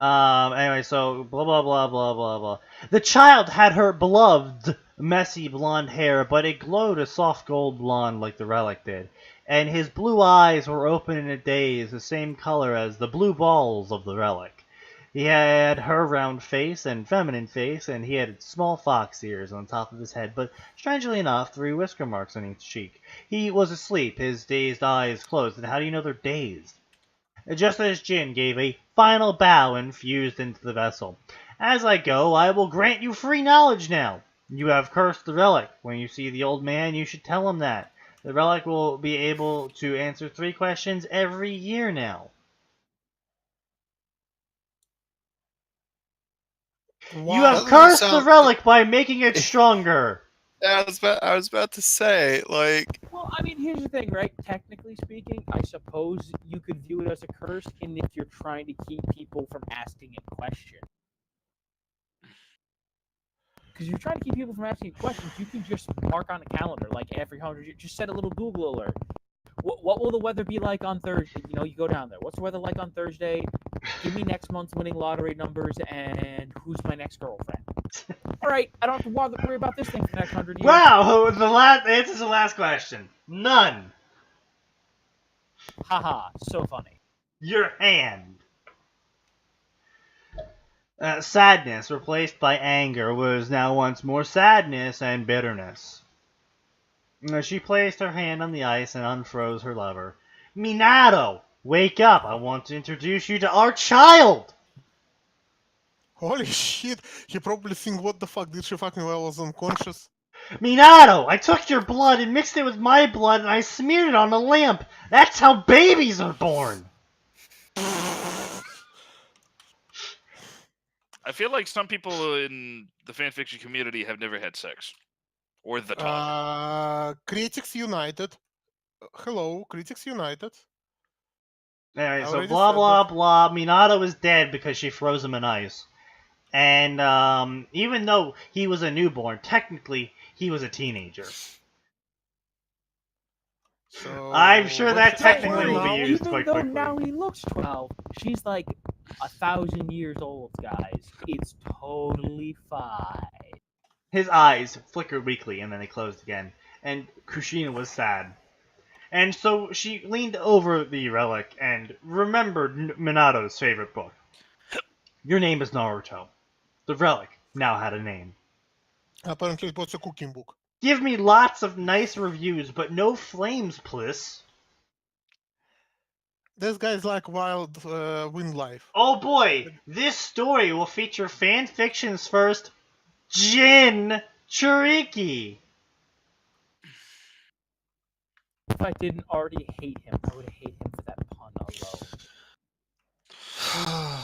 Anyway, so blah blah blah blah blah blah. The child had her beloved messy blonde hair, but it glowed a soft gold blonde like the relic did, and his blue eyes were open in a daze, the same color as the blue balls of the relic. He had her round face and feminine face, and he had small fox ears on top of his head, but strangely enough, 3 whisker marks on each cheek. He was asleep, his dazed eyes closed, and how do you know they're dazed? Just as Jin gave a final bow and fused into the vessel. As I go, I will grant you free knowledge now. You have cursed the relic. When you see the old man, you should tell him that. The relic will be able to answer 3 questions every year now. Wow. You have Doesn't cursed the sound- relic by making it stronger. Yeah, I was about to say, like, Well, I mean, here's the thing, right? Technically speaking, I suppose you could view it as a curse, and if you're trying to keep people from asking a question. Because you're trying to keep people from asking questions, you can just mark on a calendar, like every 100 years, just set a little Google alert. What will the weather be like on Thursday? You know, you go down there. What's the weather like on Thursday? Give me next month's winning lottery numbers and who's my next girlfriend. All right, I don't have to worry about this thing for the next 100 years. Wow, the answer's the last question. None. Haha, so funny. Your hand. Sadness, replaced by anger, was now once more sadness and bitterness. She placed her hand on the ice and unfroze her lover. Minato, wake up! I want to introduce you to our child! Holy shit! He probably think, what the fuck, did she fucking well was unconscious? Minato, I took your blood and mixed it with my blood and I smeared it on a lamp. That's how babies are born. I feel like some people in the fanfiction community have never had sex. Or the talk. Critics United. Hello, Critics United. Anyway, so already blah said blah that. blah. Minato is dead because she froze him in ice. And even though he was a newborn, technically he was a teenager. So I'm sure what that should technically happen will be now? used Even quite though quickly. now he looks 12, she's like 1,000 years old, guys. It's totally fine. His eyes flickered weakly and then they closed again, and Kushina was sad. And so she leaned over the relic and remembered Minato's favorite book. Your name is Naruto. The relic now had a name. Apparently it was a cooking book. Give me lots of nice reviews, but no flames, please. This guy's like wild wind life. Oh boy, this story will feature fanfiction's first Jin Churiki. If I didn't already hate him, I would hate him for that pun alone.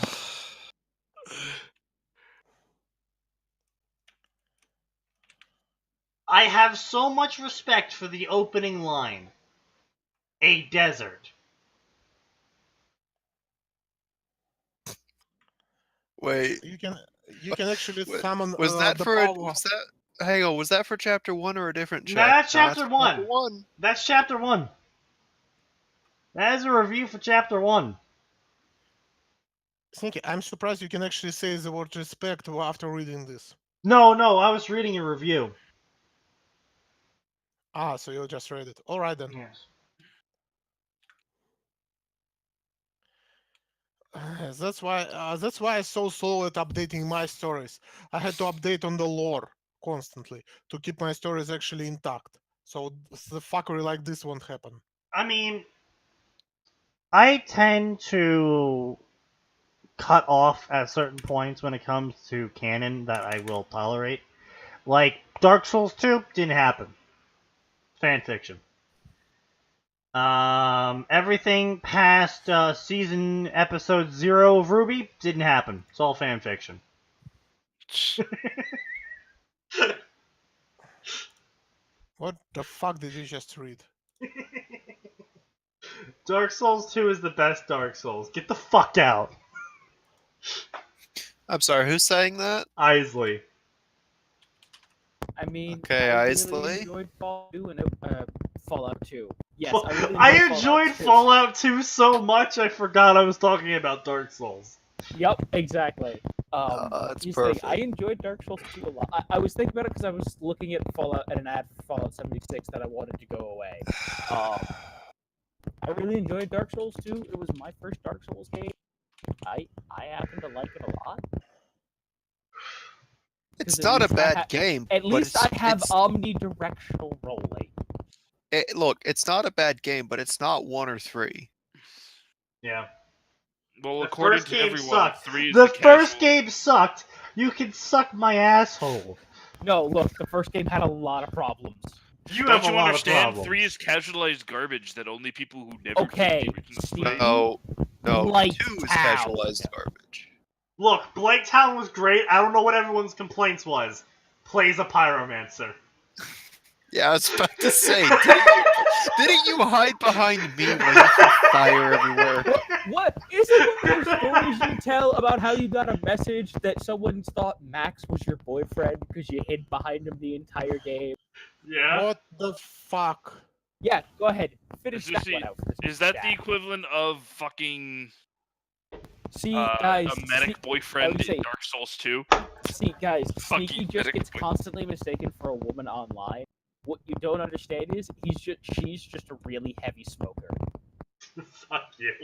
I have so much respect for the opening line. A desert. wait, You can actually summon was that the for a, power. was that hang on, was that for chapter 1 or a different No, chapter? that's chapter for 1. Chapter 1. That's chapter 1. That is a review for chapter 1. Sneaky, I'm surprised you can actually say the word respect after reading this. No, I was reading a review. Ah, so you just read it. All right then. Yes. That's why I'm so slow at updating my stories. I had to update on the lore constantly to keep my stories actually intact. So the fuckery like this won't happen. I mean, I tend to cut off at certain points when it comes to canon that I will tolerate. Like, Dark Souls 2 didn't happen. Fanfiction. Everything past season episode 0 of Ruby didn't happen. It's all fanfiction. What the fuck did you just read? Dark Souls 2 is the best Dark Souls. Get the fuck out. I'm sorry, who's saying that? Isley. I mean, Okay, I Isley. really enjoyed Fallout 2 and Fallout 2. Yes, I really enjoyed Fallout 2. Fallout 2 so much I forgot I was talking about Dark Souls. Yep, exactly. That's here's the thing, perfect. I enjoyed Dark Souls 2 a lot. I was thinking about it because I was looking at an ad for Fallout 76 that I wanted to go away. I really enjoyed Dark Souls 2. It was my first Dark Souls game. I happen to like it a lot. It's not a bad game. At least but I have it's, omnidirectional rolling. look, it's not a bad game, but it's not 1 or 3. Yeah. Well, The according first to game everyone, sucked. 3 is The the first casual. game sucked. You can suck my asshole. No, look, the first game had a lot of problems. You Don't have a you lot understand? of problems. 3 is casualized garbage that only people who never Okay, played the original Steve. play. No, Lights 2 is out. casualized garbage. Look, Blake Town was great. I don't know what everyone's complaints was. Plays a pyromancer. Yeah, I was about to say, didn't you hide behind me when you threw fire everywhere? What? Isn't one of those stories you tell about how you got a message that someone thought Max was your boyfriend because you hid behind him the entire game? Yeah. What the fuck? Yeah, go ahead. Finish Is that this one out. For this Is that chat. the equivalent of fucking See, guys. a medic boyfriend would say- in Dark Souls 2? See, guys. Fucking Sneaky just medic gets boy. constantly mistaken for a woman online. What you don't understand is she's just a really heavy smoker. Fuck you.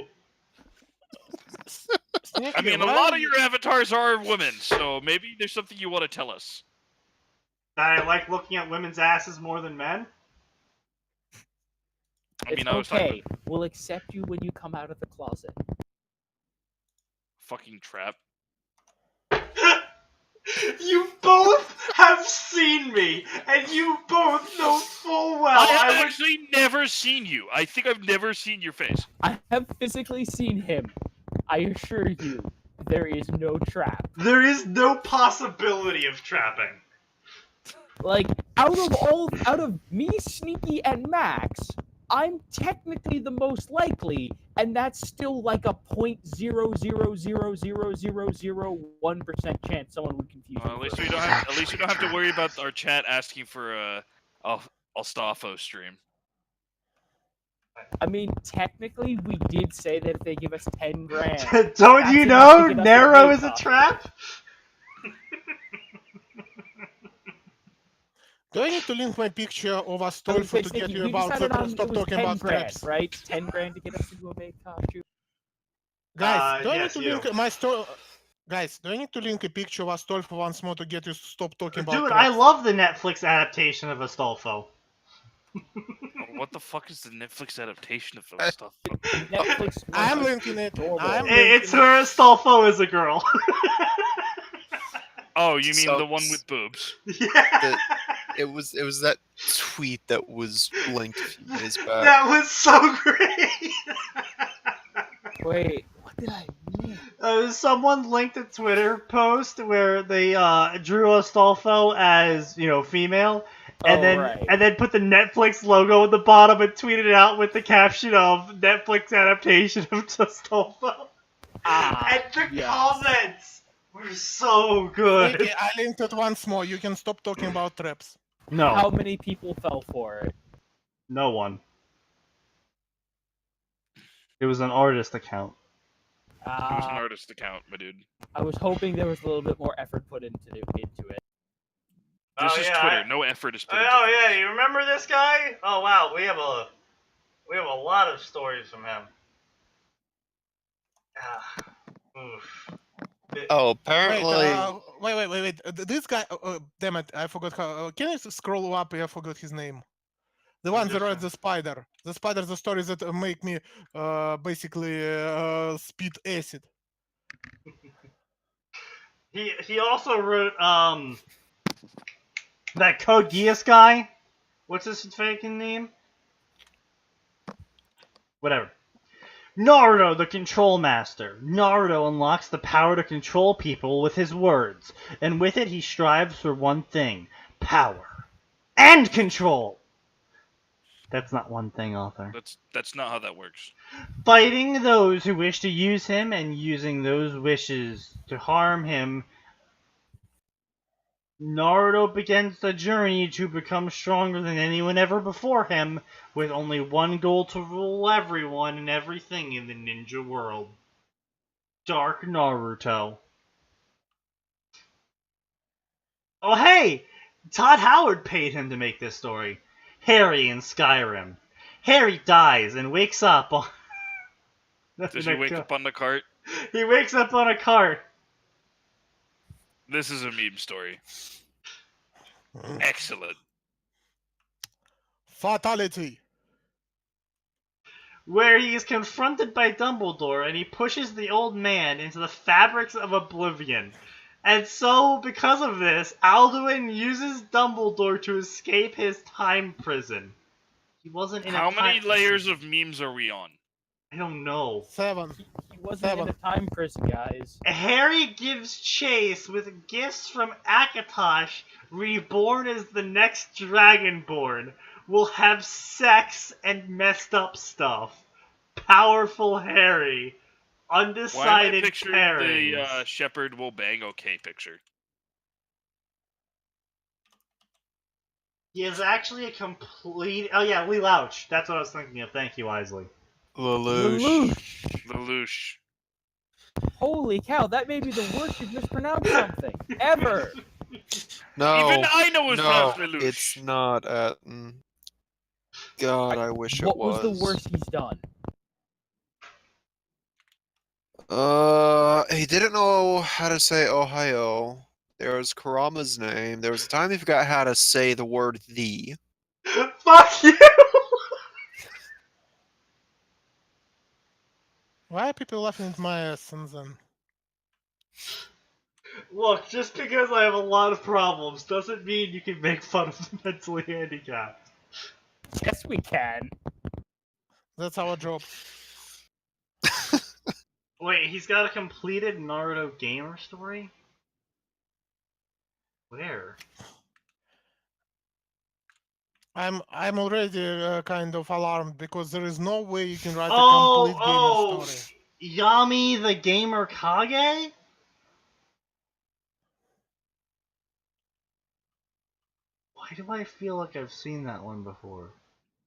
I mean, a lot of your avatars are women, so maybe there's something you want to tell us. That I like looking at women's asses more than men? I mean, It's I was talking okay. We'll accept you when you come out of the closet. fucking trap. You both have seen me, and you both know full well I have I would... actually never seen you. I think I've never seen your face. I have physically seen him. I assure you, there is no trap. There is no possibility of trapping. Like, out of me, Sneaky, and Max, I'm technically the most likely, and that's still like a 0.0000001% chance someone would confuse me. At least we don't have. At least we don't have to worry about our chat asking for a Alstafo stream. I mean, technically, we did say that if they give us 10 grand. Don't that's you enough know to get us Nero a is a makeup. trap? Do I need to link my picture of I was Astolfo gonna to say, get Sneaky, you we about decided on stop it was talking 10 about grand, traps? right? 10 grand to get us into a make costume. Guys, do I yes, need to you. link my story? Guys, do I need to link a picture of Astolfo once more to get you to stop talking about Dude, traps? I love the Netflix adaptation of Astolfo. What the fuck is the Netflix adaptation of those stuff? Netflix. I'm was linking it. adorable. I'm It's linking her Astolfo as a girl. Oh, you mean So- the one with boobs? Yeah. It was that tweet that was linked a few days back. That was so great. Wait, what did I mean? Someone linked a Twitter post where they drew Astolfo as, female, and then put the Netflix logo at the bottom and tweeted it out with the caption of Netflix adaptation of Astolfo. Ah, And the yes. comments were So good. Okay, I linked it once more. You can stop talking about traps. No, How many people fell for it? no one. It was an artist account. It was an artist account, my dude. I was hoping there was a little bit more effort put into it. This is yeah, Twitter. No effort is put into Oh things. yeah, you remember this guy? Oh wow, we have a lot of stories from him. Oof. Oh, Wait, apparently. wait. This guy, damn it, I forgot how. Can you scroll up? I forgot his name. The one that writes the spider. The spider, the stories that make me basically spit acid. He also wrote that Code Geass guy. What's his faking name? Whatever. Naruto, the Control Master. Naruto unlocks the power to control people with his words, and with it he strives for one thing: power and control. That's not one thing, author. That's not how that works. Fighting those who wish to use him and using those wishes to harm him, Naruto begins the journey to become stronger than anyone ever before him, with only one goal: to rule everyone and everything in the ninja world. Dark Naruto. Oh hey! Todd Howard paid him to make this story. Harry in Skyrim. Harry dies and wakes up on... Does he wake up on the cart? He wakes up on a cart. This is a meme story. Excellent. Fatality. Where he is confronted by Dumbledore and he pushes the old man into the fabrics of oblivion. And so, because of this, Alduin uses Dumbledore to escape his time prison. He wasn't in How a time... many layers of memes are we on? I don't know. 7. He wasn't in a time prison, guys. Harry gives chase with gifts from Akatosh, reborn as the next Dragonborn. Will have sex and messed up stuff. Powerful Harry. Why am I Undecided picturing pairings. the Shepherd will bang okay picture? He is actually a complete... Oh yeah, Lee Louch. That's what I was thinking of. Thank you, Isley. Lelouch. Lelouch. Holy cow, that may be the worst you've mispronounced something ever. No. Even I know it's no, pronounced Lelouch. it's not Atin. God, I wish it What was. was the worst he's done? He didn't know how to say Ohio. There was Kurama's name. There was a time he forgot how to say the word "the." Fuck you! Why are people laughing at my essence then? Look, just because I have a lot of problems doesn't mean you can make fun of the mentally handicapped. Yes, we can. That's our job. Wait, he's got a completed Naruto gamer story? Where? I'm already kind of alarmed because there is no way you can write a complete gamer story. Yami the Gamer Kage? Why do I feel like I've seen that one before?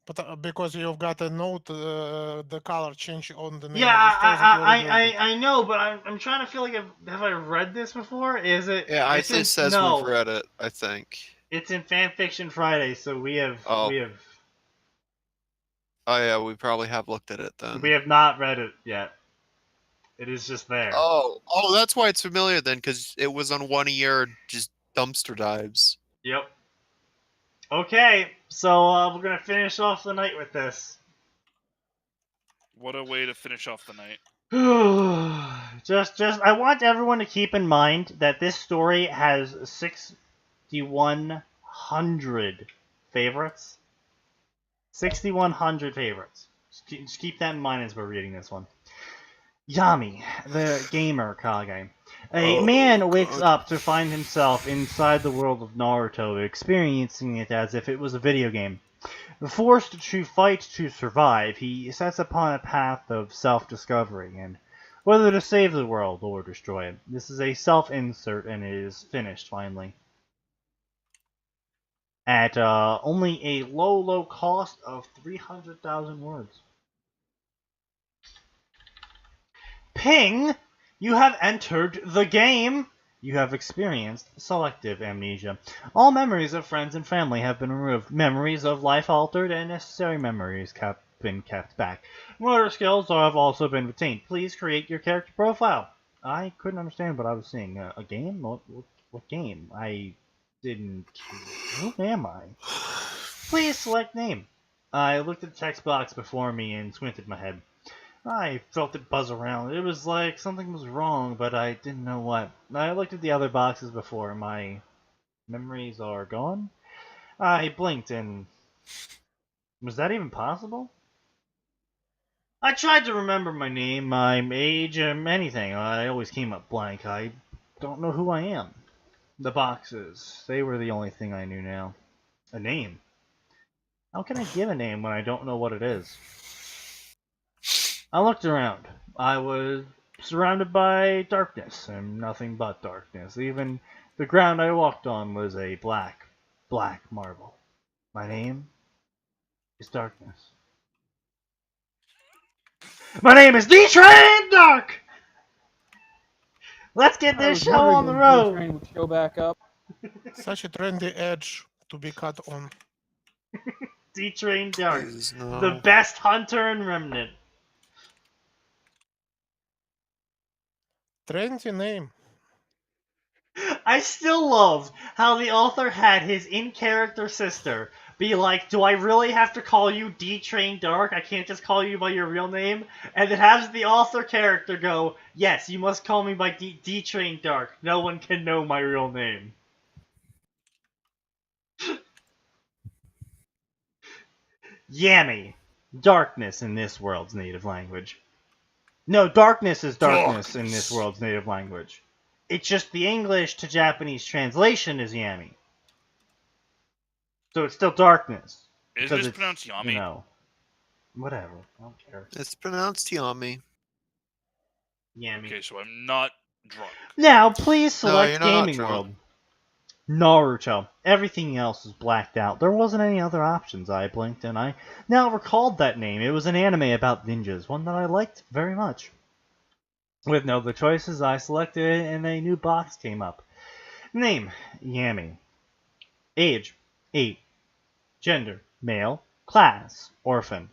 But because you've got a note, the color change on the name Yeah, of the story that you already read it. I know, but I'm trying to feel like have I read this before? Is it? Yeah, it's Isis says no, we've read it. I think. It's in Fanfiction Friday, so we have Oh. Oh yeah, we probably have looked at it then. we have not read it yet. It is just there. Oh, that's why it's familiar then, because it was on one of your just dumpster dives. Yep. Okay, so we're gonna finish off the night with this. What a way to finish off the night. just I want everyone to keep in mind that this story has 6,100 favorites. 6,100 favorites. Just keep that in mind as we're reading this one. Yami, the gamer Kage. A man wakes up to find himself inside the world of Naruto, experiencing it as if it was a video game. Forced to fight to survive, he sets upon a path of self-discovery and Whether to save the world or destroy it. This is a self-insert and it is finished finally. At only a low cost of 300,000 words. Ping! You have entered the game! You have experienced selective amnesia. All memories of friends and family have been removed. Memories of life altered and necessary memories have been kept back. Motor skills have also been retained. Please create your character profile. I couldn't understand what I was seeing. A game? What game? I didn't... Who am I? Please select name. I looked at the text box before me and squinted my head. I felt it buzz around. It was like something was wrong, but I didn't know what. I looked at the other boxes before. My memories are gone? I blinked and... Was that even possible? I tried to remember my name, my age, anything. I always came up blank. I don't know who I am. The boxes. They were the only thing I knew now. A name. How can I give a name when I don't know what it is? I looked around. I was surrounded by darkness, and nothing but darkness. Even the ground I walked on was a black marble. My name is Darkness. My name is D-Train Dark! Let's get this show on the road! Train would show back up. Such a trendy edge to be cut on. D-Train Dark. Please, no. The best hunter and remnant. Trendy name. I still love how the author had his in-character sister be like, do I really have to call you D-Train Dark? I can't just call you by your real name? And it has the author character go, yes, you must call me by D-Train Dark. No one can know my real name. Yammy. Darkness in this world's native language. No, darkness is darkness in this world's native language. It's just the English to Japanese translation is Yami. So it's still darkness. Isn't it pronounced Yami? You know, whatever. I don't care. It's pronounced Yami. Yami. Okay, so I'm not drunk. Now, please select you're not Gaming drunk. World. Naruto. Everything else is blacked out. There wasn't any other options. I blinked and I now recalled that name. It was an anime about ninjas, one that I liked very much. With no other choices, I selected it and a new box came up. Name, Yami. Age, 8. Gender, male. Class, orphan.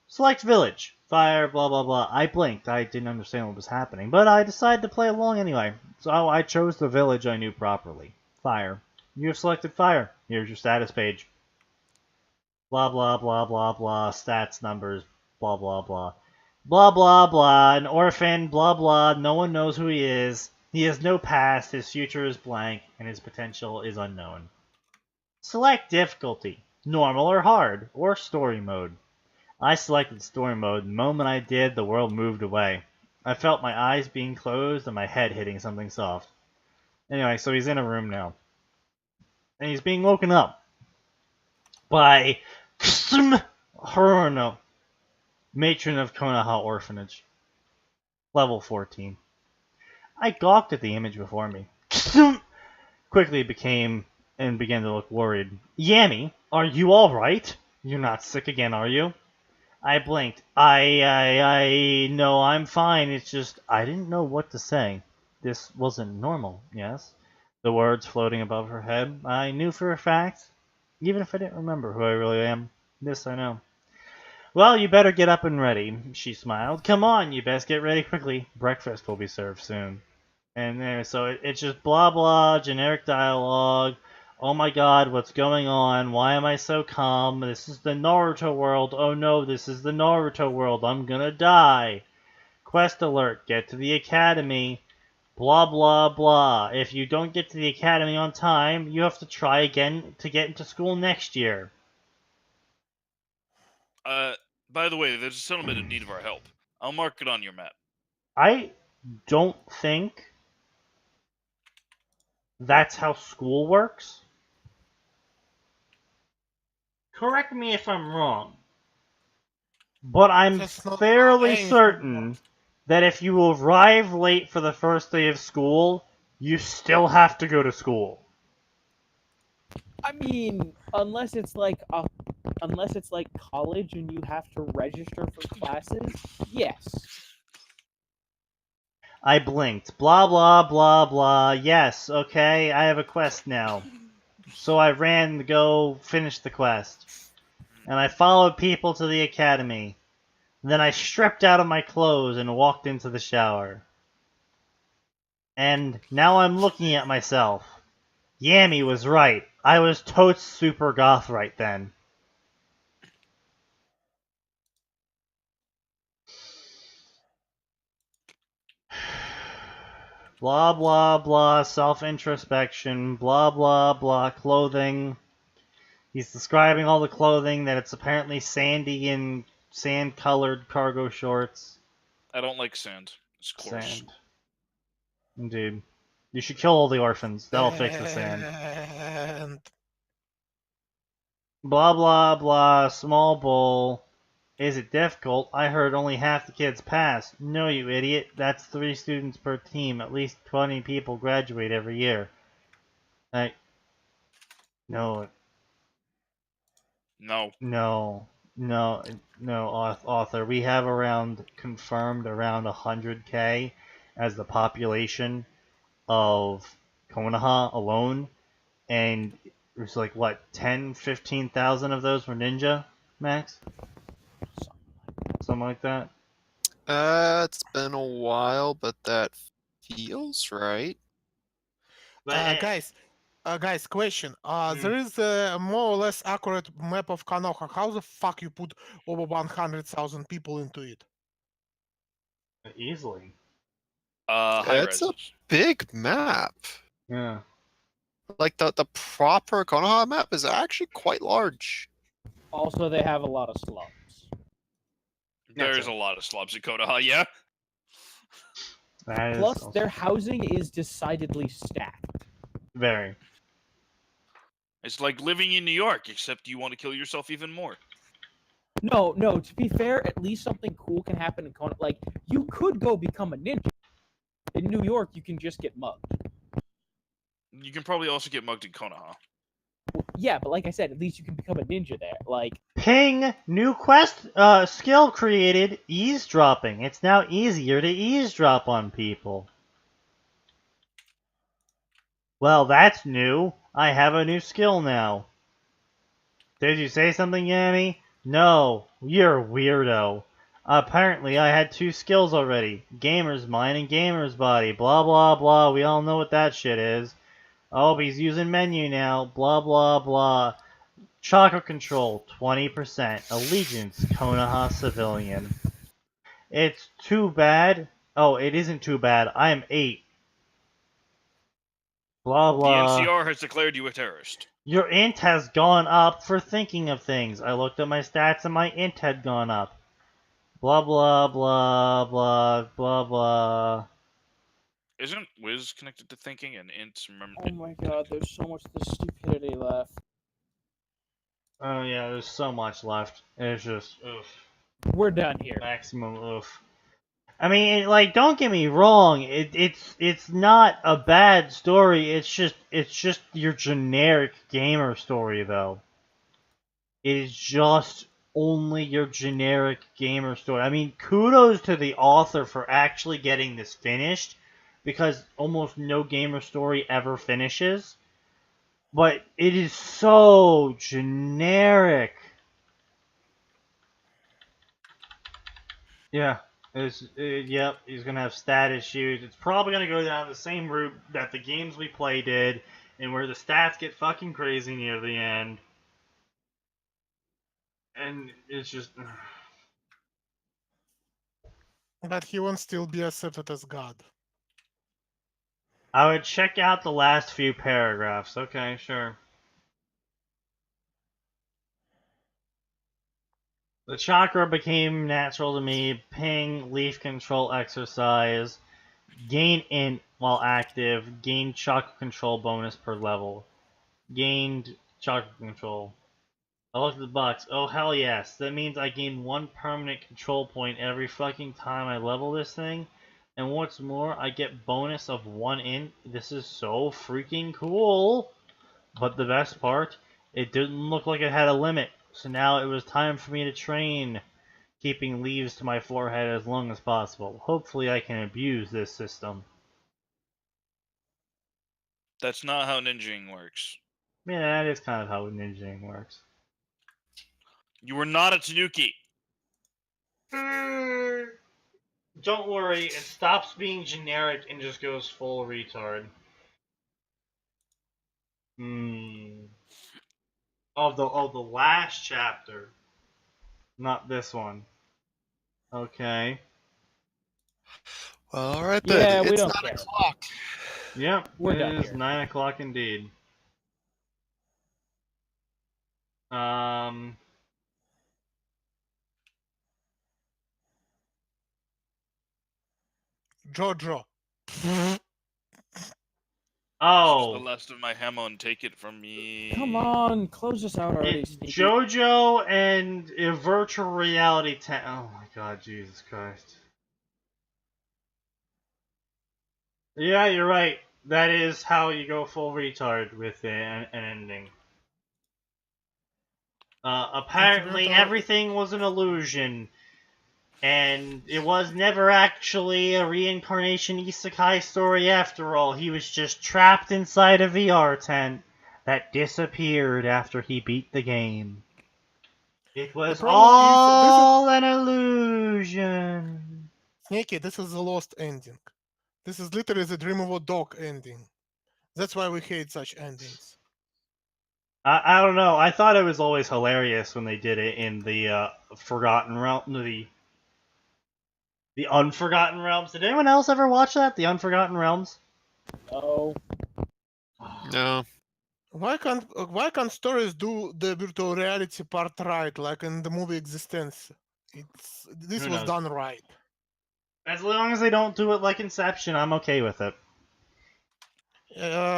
Select village. Fire, blah blah blah. I blinked. I didn't understand what was happening, but I decided to play along anyway. So I chose the village I knew properly. Fire. You have selected fire. Here's your status page. Blah blah blah blah blah. Stats, numbers, blah blah blah. Blah blah blah. An orphan, blah blah. No one knows who he is. He has no past, his future is blank, and his potential is unknown. Select difficulty. Normal or hard, or story mode. I selected story mode. The moment I did, the world moved away. I felt my eyes being closed and my head hitting something soft. Anyway, so he's in a room now. And he's being woken up by Haruno, matron of Konoha Orphanage. Level 14. I gawked at the image before me. Quickly began to look worried. Yami, are you alright? You're not sick again, are you? I blinked. No, I'm fine. It's just, I didn't know what to say. This wasn't normal, yes? The words floating above her head. I knew for a fact, even if I didn't remember who I really am. This I know. Well, you better get up and ready, she smiled. Come on, you best get ready quickly. Breakfast will be served soon. And there, so it's just blah blah, generic dialogue. Oh my god, what's going on? Why am I so calm? This is the Naruto world. Oh no, this is the Naruto world. I'm gonna die. Quest alert, get to the academy. Blah blah blah. If you don't get to the academy on time, you have to try again to get into school next year. By the way, there's a settlement in need of our help. I'll mark it on your map. I don't think that's how school works. Correct me if I'm wrong, but I'm That's not fairly how certain that if you arrive late for the first day of school, you still have to go to school. I mean, unless it's like college and you have to register for classes, yes. I blinked. Blah, blah, blah, blah. Yes, okay, I have a quest now. So I ran to go finish the quest. And I followed people to the academy. Then I stripped out of my clothes and walked into the shower. And now I'm looking at myself. Yami was right. I was totes super goth right then. Blah, blah, blah, self-introspection, blah, blah, blah, clothing. He's describing all the clothing, that it's apparently sandy and sand-colored cargo shorts. I don't like sand. It's coarse. Sand. Indeed. You should kill all the orphans. That'll fix the sand. And Blah, blah, blah, small bowl. Is it difficult? I heard only half the kids pass. No, you idiot. That's 3 students per team. At least 20 people graduate every year. No, No. author. We have confirmed around 100K as the population of Konoha alone. And there's like, what, 10, 15,000 of those were ninja, Max? Something like that? It's been a while, but that feels right. guys, question. There is a more or less accurate map of Konoha. How the fuck you put over 100,000 people into it? Easily. High It's a res. big map. Yeah. Like the proper Konoha map is actually quite large. Also, they have a lot of slums. There's a lot of slums in Konoha, yeah. That is Plus, also their housing is decidedly stacked. very. It's like living in New York, except you want to kill yourself even more. No, to be fair, at least something cool can happen in Konoha. Like, you could go become a ninja. In New York, you can just get mugged. You can probably also get mugged in Konoha. Yeah, but like I said, at least you can become a ninja there. Like, Ping! New quest skill created, eavesdropping. It's now easier to eavesdrop on people. Well, that's new. I have a new skill now. Did you say something, Yami? No, you're a weirdo. Apparently, I had 2 skills already. Gamer's mind and gamer's body. Blah, blah, blah. We all know what that shit is. Oh, he's using menu now. Blah, blah, blah. Chakra control, 20%. Allegiance, Konoha civilian. It's too bad. Oh, it isn't too bad. I am 8. Blah, The blah. NCR has declared you a terrorist. Your int has gone up for thinking of things. I looked at my stats and my int had gone up. Blah, blah, blah, blah, blah, blah. Isn't Wiz connected to thinking and int? Remember? oh my god, there's so much stupidity left. Oh yeah, there's so much left. It's just, oof. We're done here. Maximum oof. I mean, like, don't get me wrong. It's not a bad story. It's just your generic gamer story, though. It is just only your generic gamer story. I mean, kudos to the author for actually getting this finished, because almost no gamer story ever finishes. But it is so generic. Yeah. Yep, he's going to have stat issues. It's probably going to go down the same route that the games we play did, and where the stats get fucking crazy near the end. And it's just... But he won't still be accepted as God. I would check out the last few paragraphs. Okay, sure. The chakra became natural to me. Ping, leaf control exercise. Gain int while active. Gain chakra control bonus per level. Gained chakra control. I looked at the box. Oh, hell yes. That means I gain 1 permanent control point every fucking time I level this thing. And what's more, I get bonus of 1 int. This is so freaking cool. But the best part, it didn't look like it had a limit. So now it was time for me to train, keeping leaves to my forehead as long as possible. Hopefully I can abuse this system. That's not how ninjing works. Yeah, that is kind of how ninjing works. You were not a Tanuki. Don't worry, it stops being generic and just goes full retard. Of the last chapter. Not this one. Okay. Well, alright Yeah, then. we It's don't 9 care. o'clock. Yep, We're it done is here. 9 o'clock indeed. Jojo. Oh, The last of my hammer and take it from me. Come on, close this out already, it's Sneaky. JoJo and a virtual reality oh my god, Jesus Christ. Yeah, you're right. That is how you go full retard with an ending. Apparently everything was an illusion, and it was never actually a reincarnation isekai story after all. He was just trapped inside a VR tent that disappeared after he beat the game. It was all an illusion. Sneaky, this is the lost ending. This is literally the dream of a dog ending. That's why we hate such endings. I don't know. I thought it was always hilarious when they did it in the Forgotten Realm, the Unforgotten Realms. Did anyone else ever watch that? The Unforgotten Realms? Oh. No. Why can't stories do the virtual reality part right, like in the movie Existence? This Who was knows? done right. As long as they don't do it like Inception, I'm okay with it.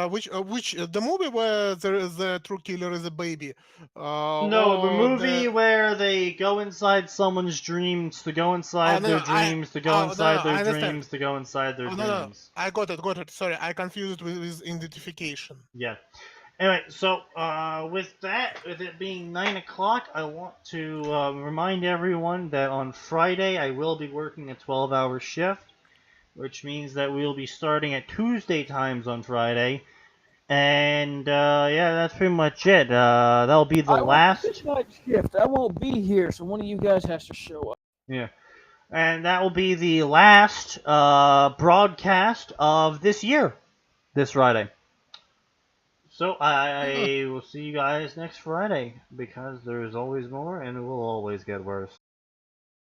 Which the movie where the true killer is a baby? No, the movie where they go inside someone's dreams, to go inside their dreams, to go inside their dreams, to go inside their dreams. I got it. Sorry, I confused it with identification. Yeah. Anyway, so with it being 9 o'clock, I want to remind everyone that on Friday I will be working a 12-hour shift, which means that we'll be starting at Tuesday times on Friday. And yeah, that's pretty much it. That'll be the last. It's night shift. I won't be here, so one of you guys has to show up. Yeah, and that will be the last broadcast of this year, this Friday. So I will see you guys next Friday, because there is always more and it will always get worse.